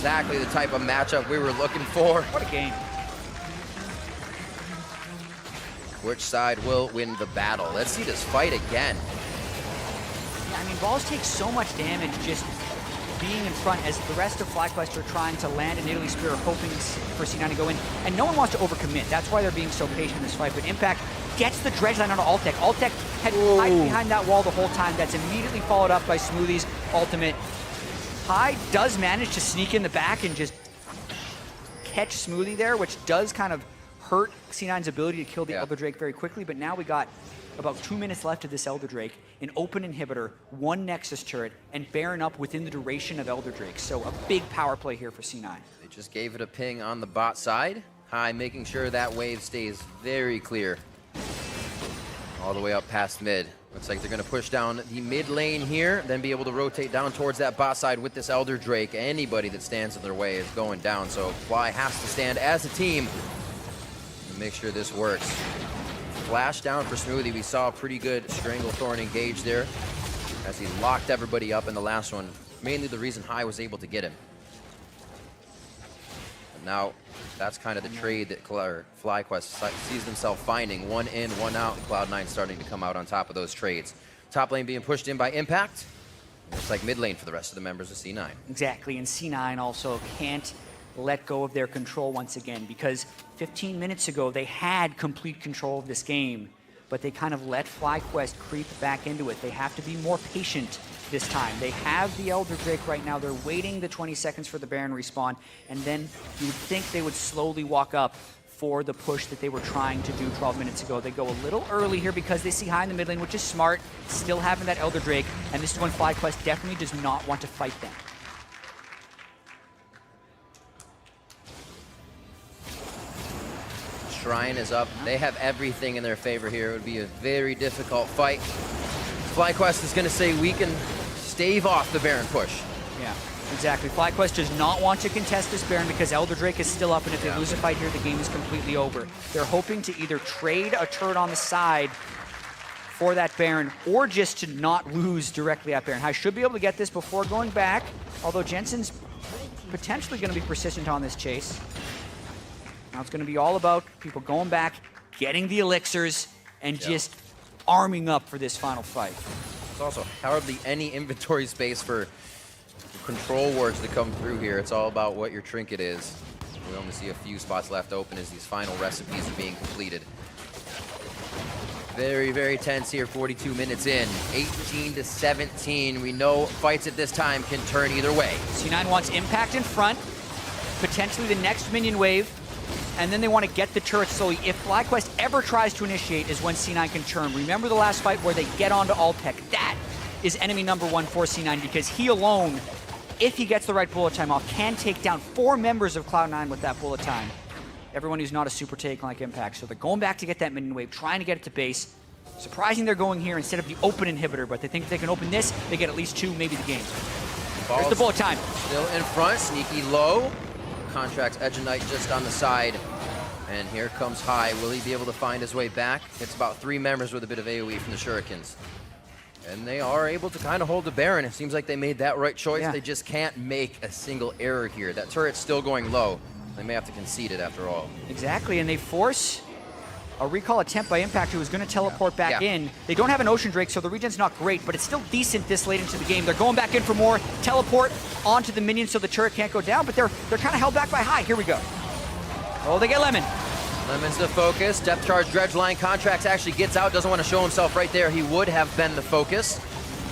exactly the type of matchup we were looking for. What a game. Which side will win the battle? Let's see this fight again. Yeah, I mean, balls take so much damage just being in front as the rest of FlyQuest are trying to land an Italy Spear, hoping for C9 to go in. And no one wants to overcommit. That's why they're being so patient in this fight. But Impact gets the dredge line onto Altec. Altec had hiding behind that wall the whole time. That's immediately followed up by Smoothie's ultimate. High does manage to sneak in the back and just catch Smoothie there, which does kind of hurt C9's ability to kill the Elder Drake very quickly. But now we got about 2 minutes left of this Elder Drake, an open inhibitor, 1 Nexus turret, and Baron up within the duration of Elder Drake. So a big power play here for C9. They just gave it a ping on the bot side. High making sure that wave stays very clear. All the way up past mid. Looks like they're going to push down the mid lane here, then be able to rotate down towards that bot side with this Elder Drake. Anybody that stands in their way is going down, so Fly has to stand as a team and make sure this works. Flash down for Smoothie. We saw a pretty good Stranglethorn engage there as he locked everybody up in the last one. Mainly the reason High was able to get him. But now, that's kind of the trade that FlyQuest sees themselves finding. 1 in, 1 out. Cloud9 starting to come out on top of those trades. Top lane being pushed in by Impact. Looks like mid lane for the rest of the members of C9. Exactly, and C9 also can't let go of their control once again, because 15 minutes ago they had complete control of this game, but they kind of let FlyQuest creep back into it. They have to be more patient this time. They have the Elder Drake right now. They're waiting the 20 seconds for the Baron respawn, and then you would think they would slowly walk up for the push that they were trying to do 12 minutes ago. They go a little early here because they see High in the mid lane, which is smart, still having that Elder Drake, and this is when FlyQuest definitely does not want to fight them. Shrine is up. They have everything in their favor here. It would be a very difficult fight. FlyQuest is going to say we can stave off the Baron push. Yeah, exactly. FlyQuest does not want to contest this Baron because Elder Drake is still up, and if they lose a fight here, the game is completely over. They're hoping to either trade a turret on the side for that Baron, or just to not lose directly at Baron. I should be able to get this before going back, although Jensen's potentially going to be persistent on this chase. Now it's going to be all about people going back, getting the elixirs, and just arming up for this final fight. There's also hardly any inventory space for the control wards to come through here. It's all about what your trinket is. We only see a few spots left open as these final recipes are being completed. Very, very tense here, 42 minutes in. 18-17. We know fights at this time can turn either way. C9 wants Impact in front, potentially the next minion wave, and then they want to get the turret slowly. If FlyQuest ever tries to initiate is when C9 can turn. Remember the last fight where they get onto Altec? That is enemy number 1 for C9, because he alone, if he gets the right bullet time off, can take down 4 members of Cloud9 with that bullet time. Everyone who's not a super take like Impact. So they're going back to get that minion wave, trying to get it to base. Surprising they're going here instead of the open inhibitor, but they think if they can open this, they get at least 2, maybe the game. Here's the bullet time. Still in front, sneaky low. Contracts Edge of Night just on the side. And here comes High. Will he be able to find his way back? It's about 3 members with a bit of AoE from the Shurikens. And they are able to kind of hold the Baron. It seems like they made that right choice. They just can't make a single error here. That turret's still going low. They may have to concede it after all. Exactly, and they force a recall attempt by Impact, who is going to teleport back in. They don't have an Ocean Drake, so the regen's not great, but it's still decent this late into the game. They're going back in for more. Teleport onto the minion so the turret can't go down, but they're kind of held back by High. Here we go. Oh, they get Lemon. Lemon's the focus. Depth charge dredge line. Contracts actually gets out. Doesn't want to show himself right there. He would have been the focus.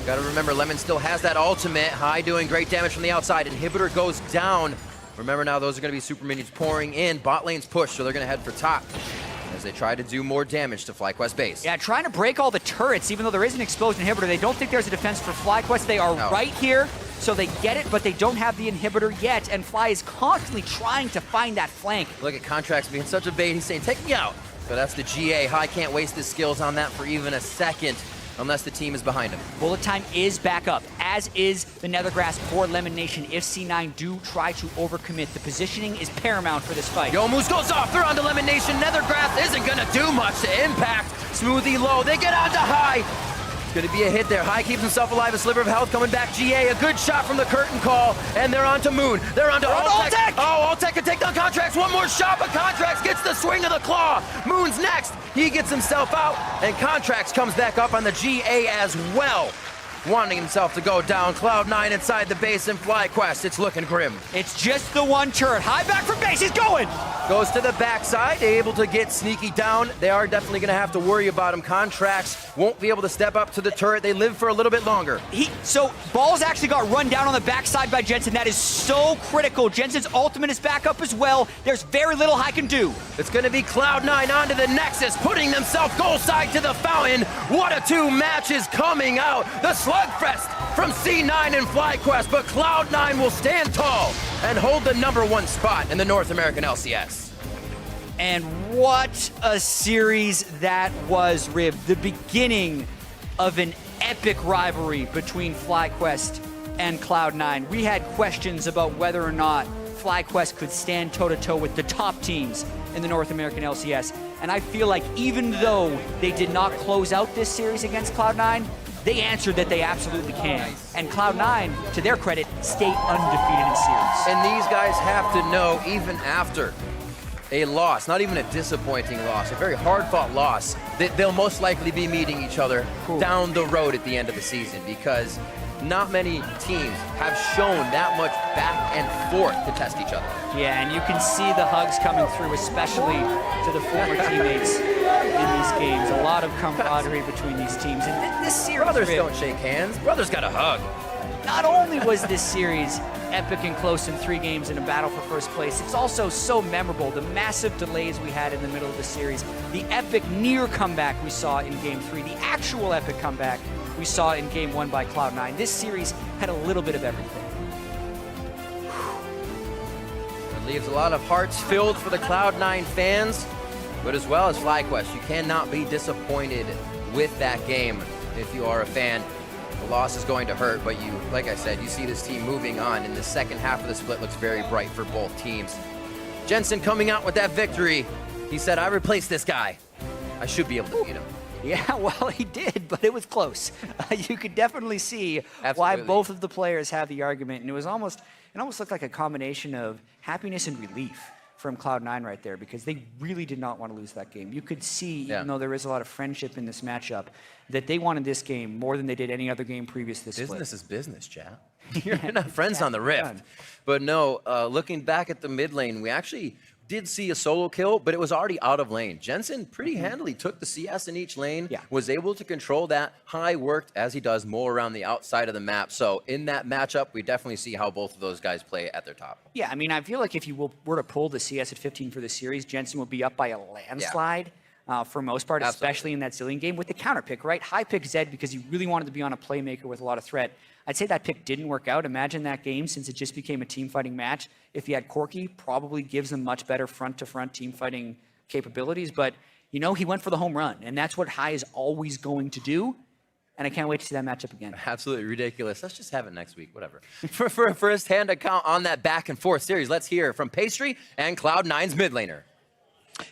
Got to remember, Lemon still has that ultimate. High doing great damage from the outside. Inhibitor goes down. Remember now, those are going to be super minions pouring in. Bot lane's push, so they're going to head for top as they try to do more damage to FlyQuest base. Yeah, trying to break all the turrets, even though there is an exposed inhibitor. They don't think there's a defense for FlyQuest. They are right here, so they get it, but they don't have the inhibitor yet, and Fly is constantly trying to find that flank. Look at Contracts being such a bait. He's saying, take me out. So that's the GA. High can't waste his skills on that for even a second, unless the team is behind him. Bullet time is back up, as is the Nethergrass for Lemon Nation. If C9 do try to overcommit, the positioning is paramount for this fight. Youmuu's goes off, they're onto Lemon Nation. Nethergrass isn't gonna do much to Impact. Smoothie low, they get onto High. Gonna be a hit there. High keeps himself alive, a sliver of health coming back. GA, a good shot from the curtain call, and they're on to Moon. They're on to Alltech. Oh, Alltech can take down Contracts. One more shot, but Contracts gets the swing of the claw. Moon's next. He gets himself out, and Contracts comes back up on the GA as well. Wanting himself to go down. Cloud9 inside the base in FlyQuest. It's looking grim. It's just the one turret. High back from base. He's going. Goes to the backside, able to get sneaky down. They are definitely going to have to worry about him. Contracts won't be able to step up to the turret. They live for a little bit longer. So Balls actually got run down on the backside by Jensen. That is so critical. Jensen's ultimate is back up as well. There's very little High can do. It's going to be Cloud9 onto the Nexus, putting themselves goal side to the fountain. What a two matches coming out. The slugfest from C9 and FlyQuest, but Cloud9 will stand tall and hold the #1 spot in the North American LCS. And what a series that was, Rib. The beginning of an epic rivalry between FlyQuest and Cloud9. We had questions about whether or not FlyQuest could stand toe-to-toe with the top teams in the North American LCS. And I feel like even though they did not close out this series against Cloud9, they answered that they absolutely can. And Cloud9, to their credit, stayed undefeated in series. And these guys have to know, even after a loss, not even a disappointing loss, a very hard-fought loss, that they'll most likely be meeting each other down the road at the end of the season, because not many teams have shown that much back and forth to test each other. Yeah, and you can see the hugs coming through, especially to the former teammates in these games. A lot of camaraderie between these teams. And this series, Brothers don't shake hands. Brothers got a hug. Not only was this series epic and close in 3 games in a battle for first place, it's also so memorable. The massive delays we had in the middle of the series, the epic near comeback we saw in Game 3, the actual epic comeback we saw in Game 1 by Cloud9. This series had a little bit of everything. It leaves a lot of hearts filled for the Cloud9 fans, but as well as FlyQuest. You cannot be disappointed with that game if you are a fan. The loss is going to hurt, but you, like I said, you see this team moving on, and the second half of the split looks very bright for both teams. Jensen coming out with that victory. He said, I replaced this guy. I should be able to beat him. Yeah, well, he did, but it was close. You could definitely see why both of the players have the argument, and it almost looked like a combination of happiness and relief from Cloud9 right there, because they really did not want to lose that game. You could see, even though there is a lot of friendship in this matchup, that they wanted this game more than they did any other game previous to this split. Business is business, chat. You're not friends on the Rift. But no, looking back at the mid lane, we actually did see a solo kill, but it was already out of lane. Jensen pretty handily took the CS in each lane, was able to control that. High worked, as he does, more around the outside of the map. So in that matchup, we definitely see how both of those guys play at their top. Yeah, I mean, I feel like if you were to pull the CS at 15 for the series, Jensen would be up by a landslide. For most part, especially in that Zilean game with the counter pick, right? High pick Zed because he really wanted to be on a playmaker with a lot of threat. I'd say that pick didn't work out. Imagine that game, since it just became a team fighting match. If he had Corki, probably gives him much better front-to-front team fighting capabilities. But, you know, he went for the home run, and that's what High is always going to do. And I can't wait to see that matchup again. Absolutely ridiculous. Let's just have it next week, whatever. For a first-hand account on that back-and-forth series, let's hear from Pastry and Cloud9's mid laner.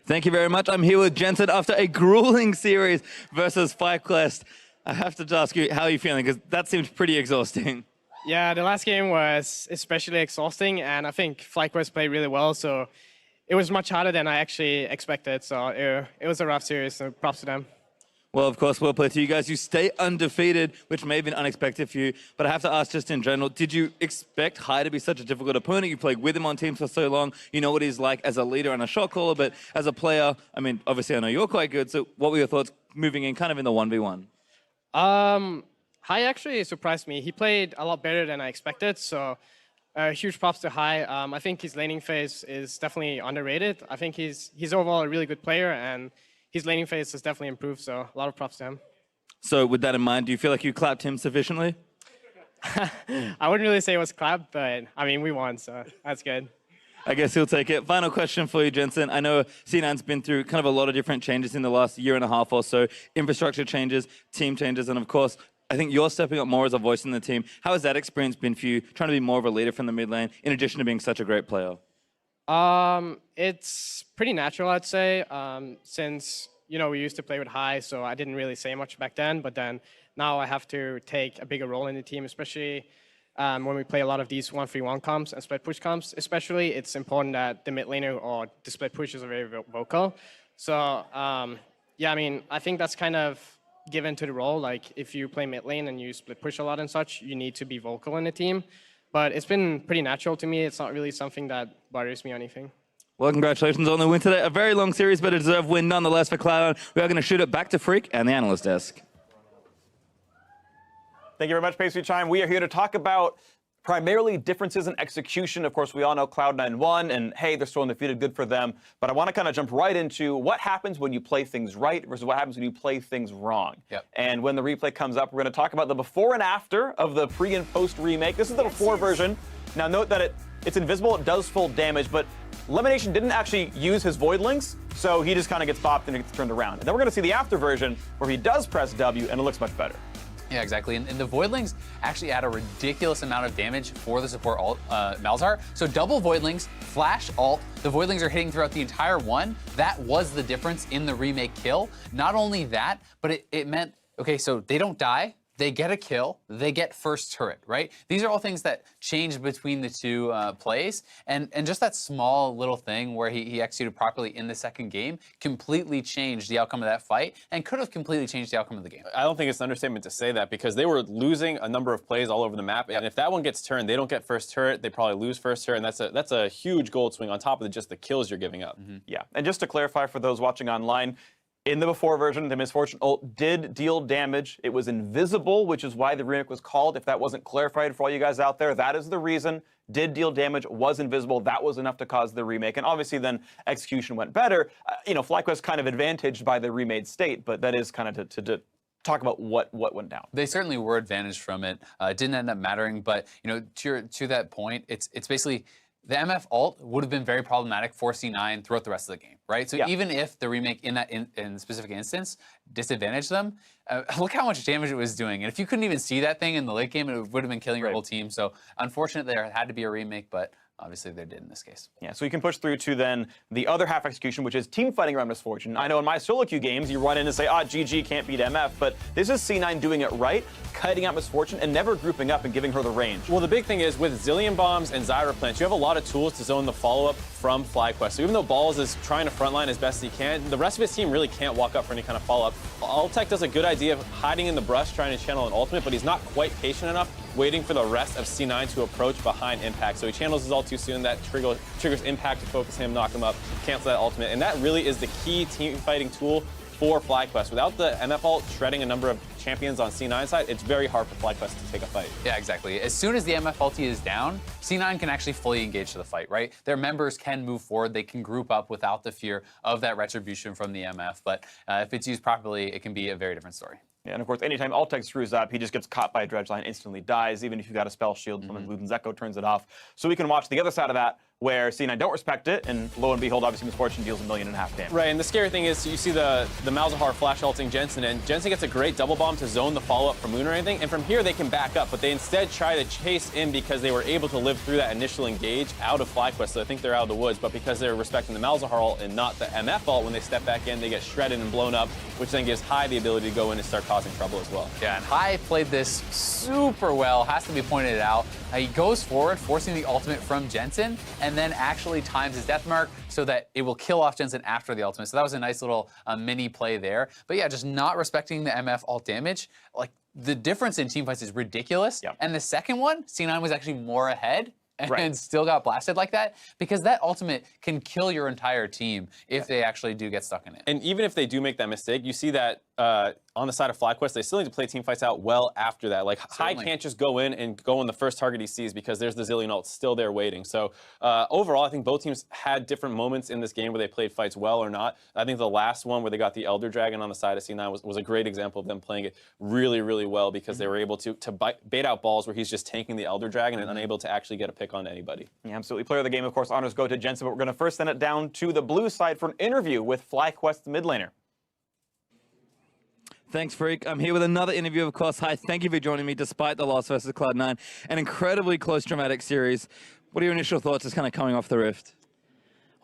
Thank you very much. I'm here with Jensen after a grueling series versus FlyQuest. I have to ask you, how are you feeling? Because that seems pretty exhausting. Yeah, the last game was especially exhausting, and I think FlyQuest played really well, so it was much harder than I actually expected. So it was a rough series, so props to them. Well, of course, well played to you guys. You stay undefeated, which may have been unexpected for you. But I have to ask just in general, did you expect High to be such a difficult opponent? You played with him on teams for so long. You know what he's like as a leader and a shot caller, but as a player, I mean, obviously I know you're quite good. So what were your thoughts moving in kind of in the 1v1? High actually surprised me. He played a lot better than I expected, so huge props to High. I think his laning phase is definitely underrated. I think he's overall a really good player, and his laning phase has definitely improved, so a lot of props to him. So with that in mind, do you feel like you clapped him sufficiently? I wouldn't really say it was clapped, but I mean, we won, so that's good. I guess he'll take it. Final question for you, Jensen. I know C9's been through kind of a lot of different changes in the last year and a half or so. Infrastructure changes, team changes, and of course, I think you're stepping up more as a voice in the team. How has that experience been for you, trying to be more of a leader from the mid lane, in addition to being such a great player? It's pretty natural, I'd say, since you know, we used to play with high, so I didn't really say much back then. But then now I have to take a bigger role in the team, especially when we play a lot of these 1-3-1 comps and split push comps. Especially, it's important that the mid laner or the split pushers are very vocal. So yeah, I mean, I think that's kind of given to the role. Like if you play mid lane and you split push a lot and such, you need to be vocal in the team. But it's been pretty natural to me. It's not really something that bothers me or anything. Well, congratulations on the win today. A very long series, but a deserved win nonetheless for Cloud9. We are going to shoot it back to Freak and the analyst desk. Thank you very much, Pastry Chime. We are here to talk about primarily differences in execution. Of course, we all know Cloud9 won, and hey, they're still undefeated, good for them. But I want to kind of jump right into what happens when you play things right versus what happens when you play things wrong. Yep. And when the replay comes up, we're going to talk about the before and after of the pre and post remake. This is the before version. Now note that it's invisible, it does full damage, but Lemonation didn't actually use his Voidlings, so he just kind of gets bopped and it gets turned around. And then we're going to see the after version where he does press W and it looks much better. Yeah, exactly. And the Voidlings actually add a ridiculous amount of damage for the support ult, Malzahar. So double Voidlings, flash ult, the Voidlings are hitting throughout the entire one. That was the difference in the remake kill. Not only that, but it meant, okay, so they don't die. They get a kill, they get first turret, right? These are all things that changed between the two plays, and just that small little thing where he executed properly in the second game completely changed the outcome of that fight and could have completely changed the outcome of the game. I don't think it's an understatement to say that because they were losing a number of plays all over the map, and if that one gets turned, they don't get first turret, they probably lose first turret, and that's a huge gold swing on top of just the kills you're giving up. Yeah, and just to clarify for those watching online, in the before version, the Misfortune ult did deal damage. It was invisible, which is why the remake was called. If that wasn't clarified for all you guys out there, that is the reason. Did deal damage, was invisible. That was enough to cause the remake. And obviously then execution went better. You know, FlyQuest kind of advantaged by the remade state, but that is kind of to talk about what went down. They certainly were advantaged from it. It didn't end up mattering, but you know, to that point, it's basically the MF ult would have been very problematic for C9 throughout the rest of the game, right? So even if the remake in that in specific instance disadvantaged them, look how much damage it was doing. And if you couldn't even see that thing in the late game, it would have been killing your whole team. So unfortunately, there had to be a remake, but obviously they did in this case. Yeah, so you can push through to then the other half execution, which is team fighting around Misfortune. I know in my solo queue games, you run in and say, GG can't beat MF, but this is C9 doing it right, kiting out Misfortune and never grouping up and giving her the range. Well, the big thing is with Zillion Bombs and Zyra plants, you have a lot of tools to zone the follow-up from FlyQuest. So even though Balls is trying to frontline as best he can, the rest of his team really can't walk up for any kind of follow-up. Altec does a good idea of hiding in the brush, trying to channel an ultimate, but he's not quite patient enough, waiting for the rest of C9 to approach behind Impact. So he channels his ult too soon, that triggers Impact to focus him, knock him up, cancel that ultimate. And that really is the key team fighting tool for FlyQuest. Without the MF ult shredding a number of champions on C9 side, it's very hard for FlyQuest to take a fight. Yeah, exactly. As soon as the MF ulti is down, C9 can actually fully engage to the fight, right? Their members can move forward, they can group up without the fear of that retribution from the MF, but if it's used properly, it can be a very different story. Yeah, and of course, anytime Altec screws up, he just gets caught by a dredge line, instantly dies, even if you've got a spell shield, someone Luden's Echo turns it off. So we can watch the other side of that, where C9 don't respect it, and lo and behold, obviously Misfortune deals 1.5 million damage. Right, and the scary thing is you see the Malzahar flash ulting Jensen, and Jensen gets a great double bomb to zone the follow-up from Moon or anything, and from here they can back up, but they instead try to chase in because they were able to live through that initial engage out of FlyQuest, so I think they're out of the woods, but because they're respecting the Malzahar ult and not the MF ult, when they step back in, they get shredded and blown up, which then gives High the ability to go in and start causing trouble as well. Yeah, and High played this super well, has to be pointed out. He goes forward, forcing the ultimate from Jensen, and then actually times his death mark so that it will kill off Jensen after the ultimate. So that was a nice little mini play there. But yeah, just not respecting the MF ult damage. Like, the difference in team fights is ridiculous. Yep. And the second one, C9 was actually more ahead and still got blasted like that, because that ultimate can kill your entire team if they actually do get stuck in it. And even if they do make that mistake, you see that on the side of FlyQuest, they still need to play team fights out well after that. Like, High can't just go in and go on the first target he sees because there's the Zillion ult still there waiting. So overall, I think both teams had different moments in this game where they played fights well or not. I think the last one where they got the Elder Dragon on the side of C9 was a great example of them playing it really, really well, because they were able to bait out balls where he's just tanking the Elder Dragon and unable to actually get a pick on anybody. Yeah, absolutely. Player of the game, of course, honors go to Jensen, but we're going to first send it down to the blue side for an interview with FlyQuest mid laner. Thanks, Freak. I'm here with another interview, of course. Hi, thank you for joining me despite the loss versus Cloud9. An incredibly close, dramatic series. What are your initial thoughts just kind of coming off the Rift?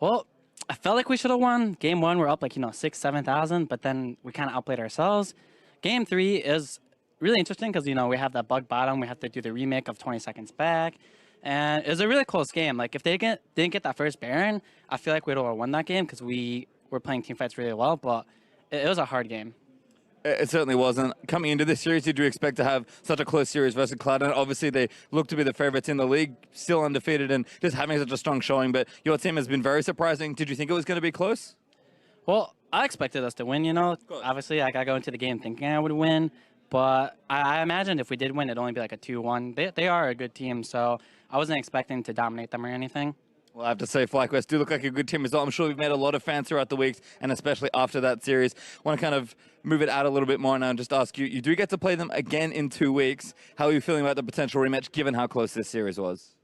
Well, I felt like we should have won. Game 1, we're up like, 6,000, 7,000, but then we kind of outplayed ourselves. Game 3 is really interesting because, we have that bug bottom. We have to do the remake of 20 Seconds Back. And it was a really close game. Like, if they didn't get that first Baron, I feel like we'd have won that game because we were playing team fights really well, but it was a hard game. It certainly wasn't. Coming into this series, did you expect to have such a close series versus Cloud9? Obviously, they look to be the favorites in the league, still undefeated and just having such a strong showing, but your team has been very surprising. Did you think it was going to be close? Well, I expected us to win, Obviously, I got to go into the game thinking I would win, but I imagined if we did win, it'd only be like a 2-1. They are a good team, so I wasn't expecting to dominate them or anything. Well, I have to say, FlyQuest do look like a good team as well. I'm sure we've met a lot of fans throughout the weeks, and especially after that series. Want to kind of move it out a little bit more now and just ask you, you do get to play them again in 2 weeks. How are you feeling about the potential rematch, given how close this series was?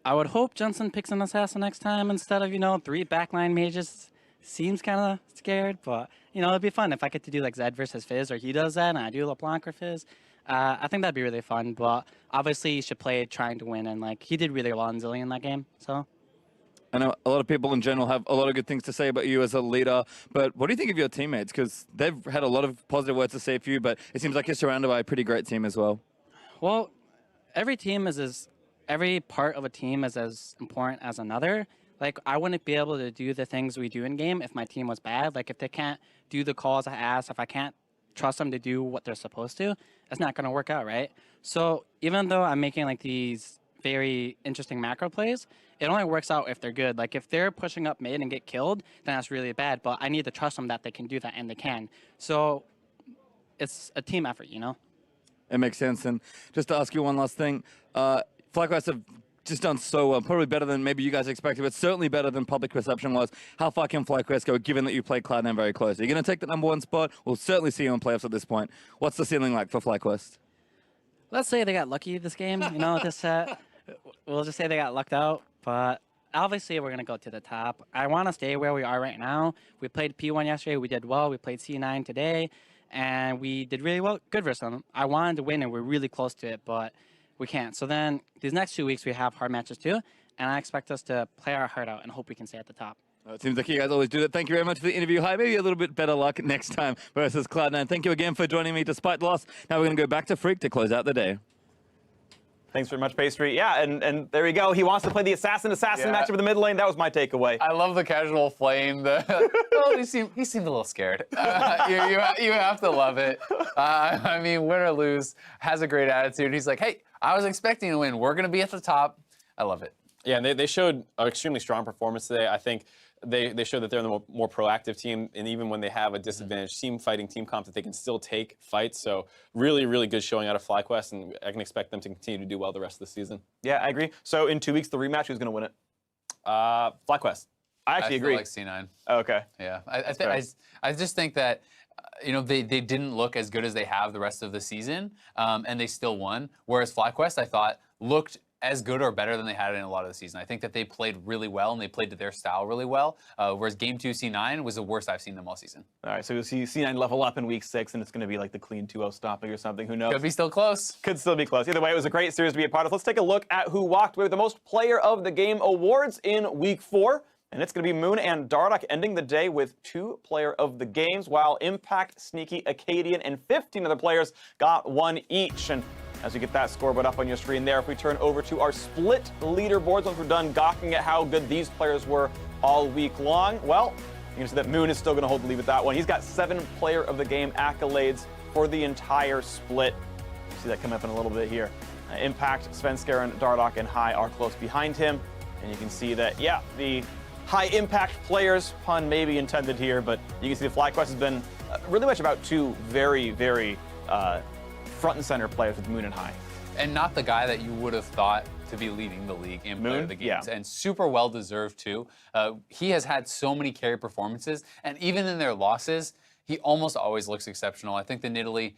I would hope Jensen picks an assassin next time instead of, 3 backline mages. Seems kind of scared, but, it'd be fun if I get to do like Zed versus Fizz, or he does that and I do LeBlanc or Fizz. I think that'd be really fun, but obviously you should play trying to win, and like he did really well in Zillion that game, so. I know a lot of people in general have a lot of good things to say about you as a leader, but what do you think of your teammates? Because they've had a lot of positive words to say for you, but it seems like you're surrounded by a pretty great team as well. Well, every part of a team is as important as another. Like, I wouldn't be able to do the things we do in game if my team was bad. Like, if they can't do the calls I ask, if I can't trust them to do what they're supposed to, it's not going to work out, right? So even though I'm making like these very interesting macro plays, it only works out if they're good. Like, if they're pushing up mid and get killed, then that's really bad. But I need to trust them that they can do that, and they can. So it's a team effort, It makes sense. And just to ask you one last thing, FlyQuest have just done so well, probably better than maybe you guys expected, but certainly better than public perception was. How far can FlyQuest go, given that you played Cloud9 very close? Are you going to take the #1 spot? We'll certainly see you in playoffs at this point. What's the ceiling like for FlyQuest? Let's say they got lucky this game, this set. We'll just say they got lucked out, but obviously we're going to go to the top. I want to stay where we are right now. We played P1 yesterday. We did well. We played C9 today, and we did really well. Good versus them. I wanted to win, and we're really close to it, but we can't. So then these next 2 weeks, we have hard matches too, and I expect us to play our heart out and hope we can stay at the top. Well, it seems like you guys always do that. Thank you very much for the interview. Hi, maybe a little bit better luck next time versus Cloud9. Thank you again for joining me despite the loss. Now we're going to go back to Freak to close out the day. Thanks very much, Pastry. Yeah, and there you go. He wants to play the assassin matchup in the mid lane. That was my takeaway. I love the casual flame. Well, he seemed a little scared. You have to love it. I mean, win or lose, has a great attitude. He's like, hey, I was expecting to win. We're going to be at the top. I love it. Yeah, and they showed an extremely strong performance today. I think they showed that they're the more proactive team, and even when they have a disadvantaged team fighting, team comp, that they can still take fights. So really, really good showing out of FlyQuest, and I can expect them to continue to do well the rest of the season. Yeah, I agree. So in 2 weeks, the rematch, who's going to win it? FlyQuest. I actually agree. I feel like C9. Oh, okay. Yeah, I just think that they didn't look as good as they have the rest of the season, and they still won. Whereas FlyQuest, I thought, looked as good or better than they had in a lot of the season. I think that they played really well, and they played to their style really well, whereas Game 2 C9 was the worst I've seen them all season. All right, so you'll see C9 level up in week 6, and it's going to be like the clean 2-0 stopping or something. Who knows? Could be still close. Could still be close. Either way, it was a great series to be a part of. Let's take a look at who walked away with the most Player of the Game awards in week 4. And it's going to be Moon and Dardoch ending the day with 2 Player of the Games, while Impact, Sneaky, Acadian, and 15 other players got 1 each. And as you get that scoreboard up on your screen there, if we turn over to our split leaderboards, once we're done gawking at how good these players were all week long, well, you can see that Moon is still going to hold the lead with that one. He's got 7 Player of the Game accolades for the entire split. You see that coming up in a little bit here. Impact, Svenskeren, Dardoch, and High are close behind him. And you can see that, yeah, the high impact players, pun maybe intended here, but you can see the FlyQuest has been really much about 2 very, very front and center players with Moon and High. And not the guy that you would have thought to be leading the league in Player of the Games. And super well deserved too. He has had so many carry performances, and even in their losses, he almost always looks exceptional. I think the Nidalee,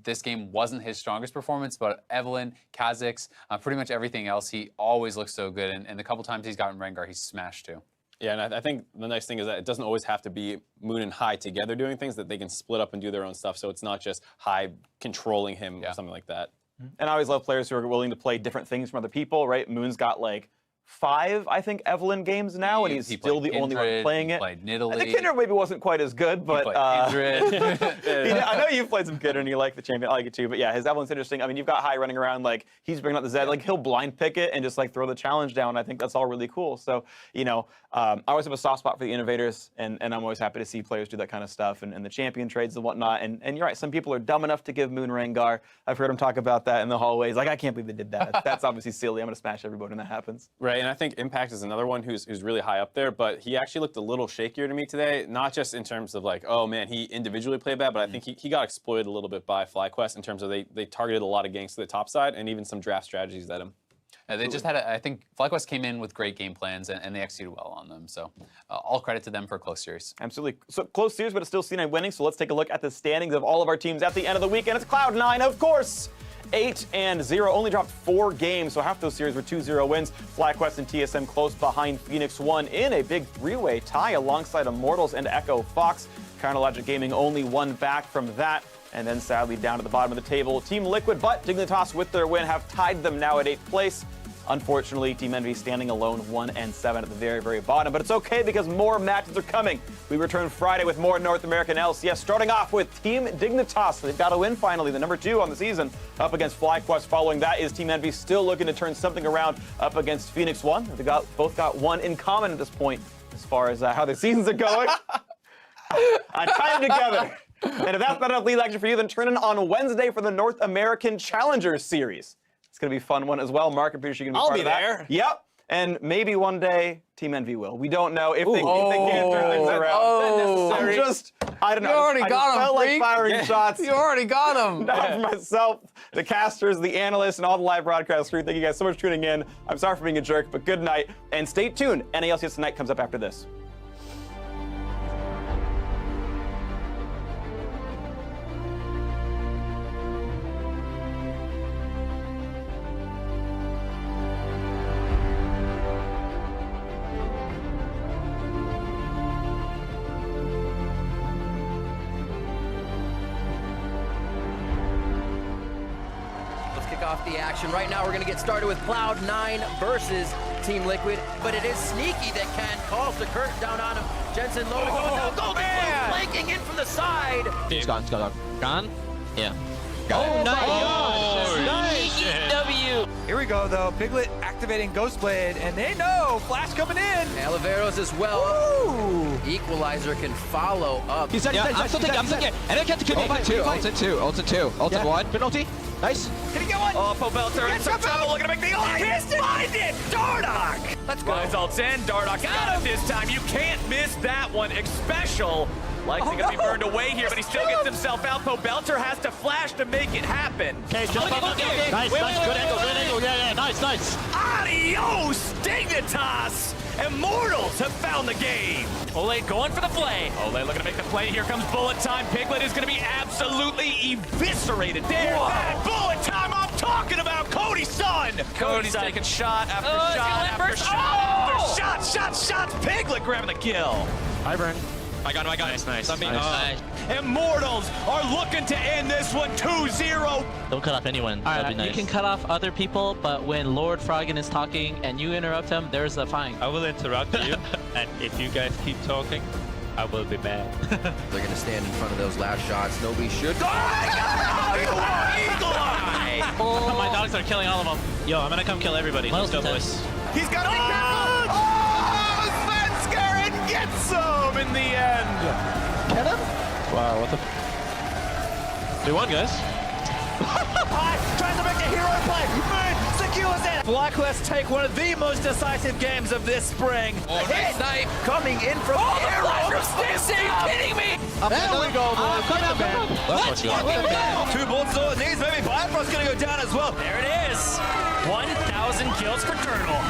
this game wasn't his strongest performance, but Evelyn, Kha'Zix, pretty much everything else, he always looks so good. And the couple times he's gotten Rengar, he's smashed too. Yeah, and I think the nice thing is that it doesn't always have to be Moon and High together doing things, that they can split up and do their own stuff, so it's not just High controlling him or something like that. And I always love players who are willing to play different things from other people, right? Moon's got like 5, I think, Evelyn games now, and he's still the only one playing it. Played Nidalee. I think Kindred maybe wasn't quite as good, but I know you've played some Kindred and you like the champion. I like it too, but yeah, his Evelyn's interesting. I mean, you've got High running around, like, he's bringing out the Zed, like, he'll blind pick it and just, like, throw the challenge down. I think that's all really cool. So, you know, I always have a soft spot for the innovators, and I'm always happy to see players do that kind of stuff, and the champion trades and whatnot. And you're right, some people are dumb enough to give Moon Rengar. I've heard him talk about that in the hallways. Like, I can't believe they did that. That's obviously silly. I'm going to smash everybody when that happens. Right, and I think Impact is another one who's really high up there, but he actually looked a little shakier to me today, not just in terms of like, oh man, he individually played bad, but I think he got exploited a little bit by FlyQuest in terms of they targeted a lot of ganks to the top side and even some draft strategies at him. They just had, I think FlyQuest came in with great game plans and they executed well on them. So all credit to them for a close series. Absolutely. So close series, but it's still C9 winning. So let's take a look at the standings of all of our teams at the end of the week. And it's Cloud9, of course. 8-0, only dropped 4 games, so half those series were 2-0 wins. FlyQuest and TSM close behind Phoenix 1 in a big 3-way tie alongside Immortals and Echo Fox. Counterlogic Gaming only one back from that, and then sadly down to the bottom of the table. Team Liquid, but Dignitas with their win have tied them now at 8th place. Unfortunately, Team Envy standing alone 1-7 at the very, very bottom. But it's okay because more matches are coming. We return Friday with more North American LCS, starting off with Team Dignitas. They've got a win finally, the number 2 on the season, up against FlyQuest. Following that is Team Envy still looking to turn something around up against Phoenix 1. They both got one in common at this point as far as how the seasons are going. I tied them together. And if that's not enough lead action for you, then turn in on Wednesday for the North American Challengers Series. It's going to be a fun one as well. Mark, I'm pretty sure you're going to be part of that. I'll be there. Yep. And maybe one day, Team Envy will. We don't know if they can't turn things around. I don't know. You already got him, felt like freak. firing shots. You already got him. Not for myself, the casters, the analysts, and all the live broadcast crew. Thank you guys so much for tuning in. I'm sorry for being a jerk, but good night. And stay tuned. NALCS Tonight comes up after this. Off the action. Right now, we're going to get started with Cloud9 versus Team Liquid, but it is Sneaky that can calls the curtain down on him. Jensen low to go down, flanking in from the side. He's gone. Gone? Yeah. Oh, nice. W. Here we go, though. Piglet activating Ghostblade, and they know Flash coming in. Oliveros as well. Ooh. Equalizer can follow up. I'm still thinking. And I can't kill me. Ult in 2. Ult in 1. Penalty. Nice. Can he get one? Oh, Pobelter in some trouble. Looking to make the ult. Find it! Dardock! Let's go. Guys, ult's in. Dardock got it this time. You can't miss that one. Especial. Likely going to be burned away here, but he still gets himself out. Pobelter has to flash to make it happen. Okay, jump up. Nice. Good angle. Yeah. Nice. Adios, Dignitas! Immortals have found the game. Ole going for the play. Ole looking to make the play. Here comes bullet time. Piglet is going to be absolutely eviscerated. There, bullet time. I'm talking about Cody's son. Cody's taking shot after shot after shot after shots. Piglet grabbing the kill. Hi, Burn. I got him. Nice. Immortals are looking to end this one 2-0. Don't cut off anyone. That'd be nice. You can cut off other people, but when Lord Froggen is talking and you interrupt him, there's a fine. I will interrupt you, and if you guys keep talking, I will be mad. They're going to stand in front of those last shots. Nobody should. Eagle Eye! My dogs are killing all of them. Yo, I'm going to come kill everybody. Let's go, boys. He's got to be careful! Svenskar and gets some in the end! Get him? Wow, what the... 3-1, guys. Tries to make a hero play. Moon secures it. FlyQuest take one of the most decisive games of this spring. Nice snipe coming in from the air. Are you kidding me? There we go, boys. Let's go. 2 bullets to the knees. Maybe Bifrost's going to go down as well. There it is. 1,000 kills for Colonel.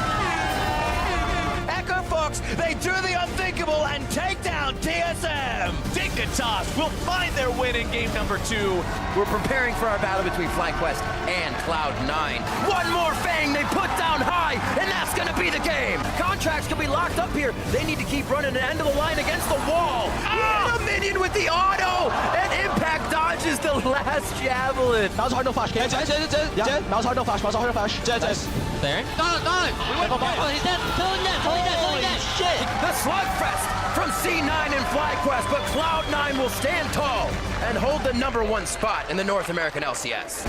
Echo Fox, they do the unthinkable and take down TSM. Dignitas will find their win in game number 2. We're preparing for our battle between FlyQuest and Cloud9. One more Fang they put down high, and that's going to be the game. Contracts could be locked up here. They need to keep running the end of the line against the wall. The Minion with the auto, and Impact dodges the last javelin. Mouse hard no flash. Okay. Yeah. Mouse hard no flash. Mouse hard no flash. There. No. Oh, he's dead. Totally dead. Shit. The slugfest from C9 and FlyQuest, but Cloud9 will stand tall and hold the #1 spot in the North American LCS.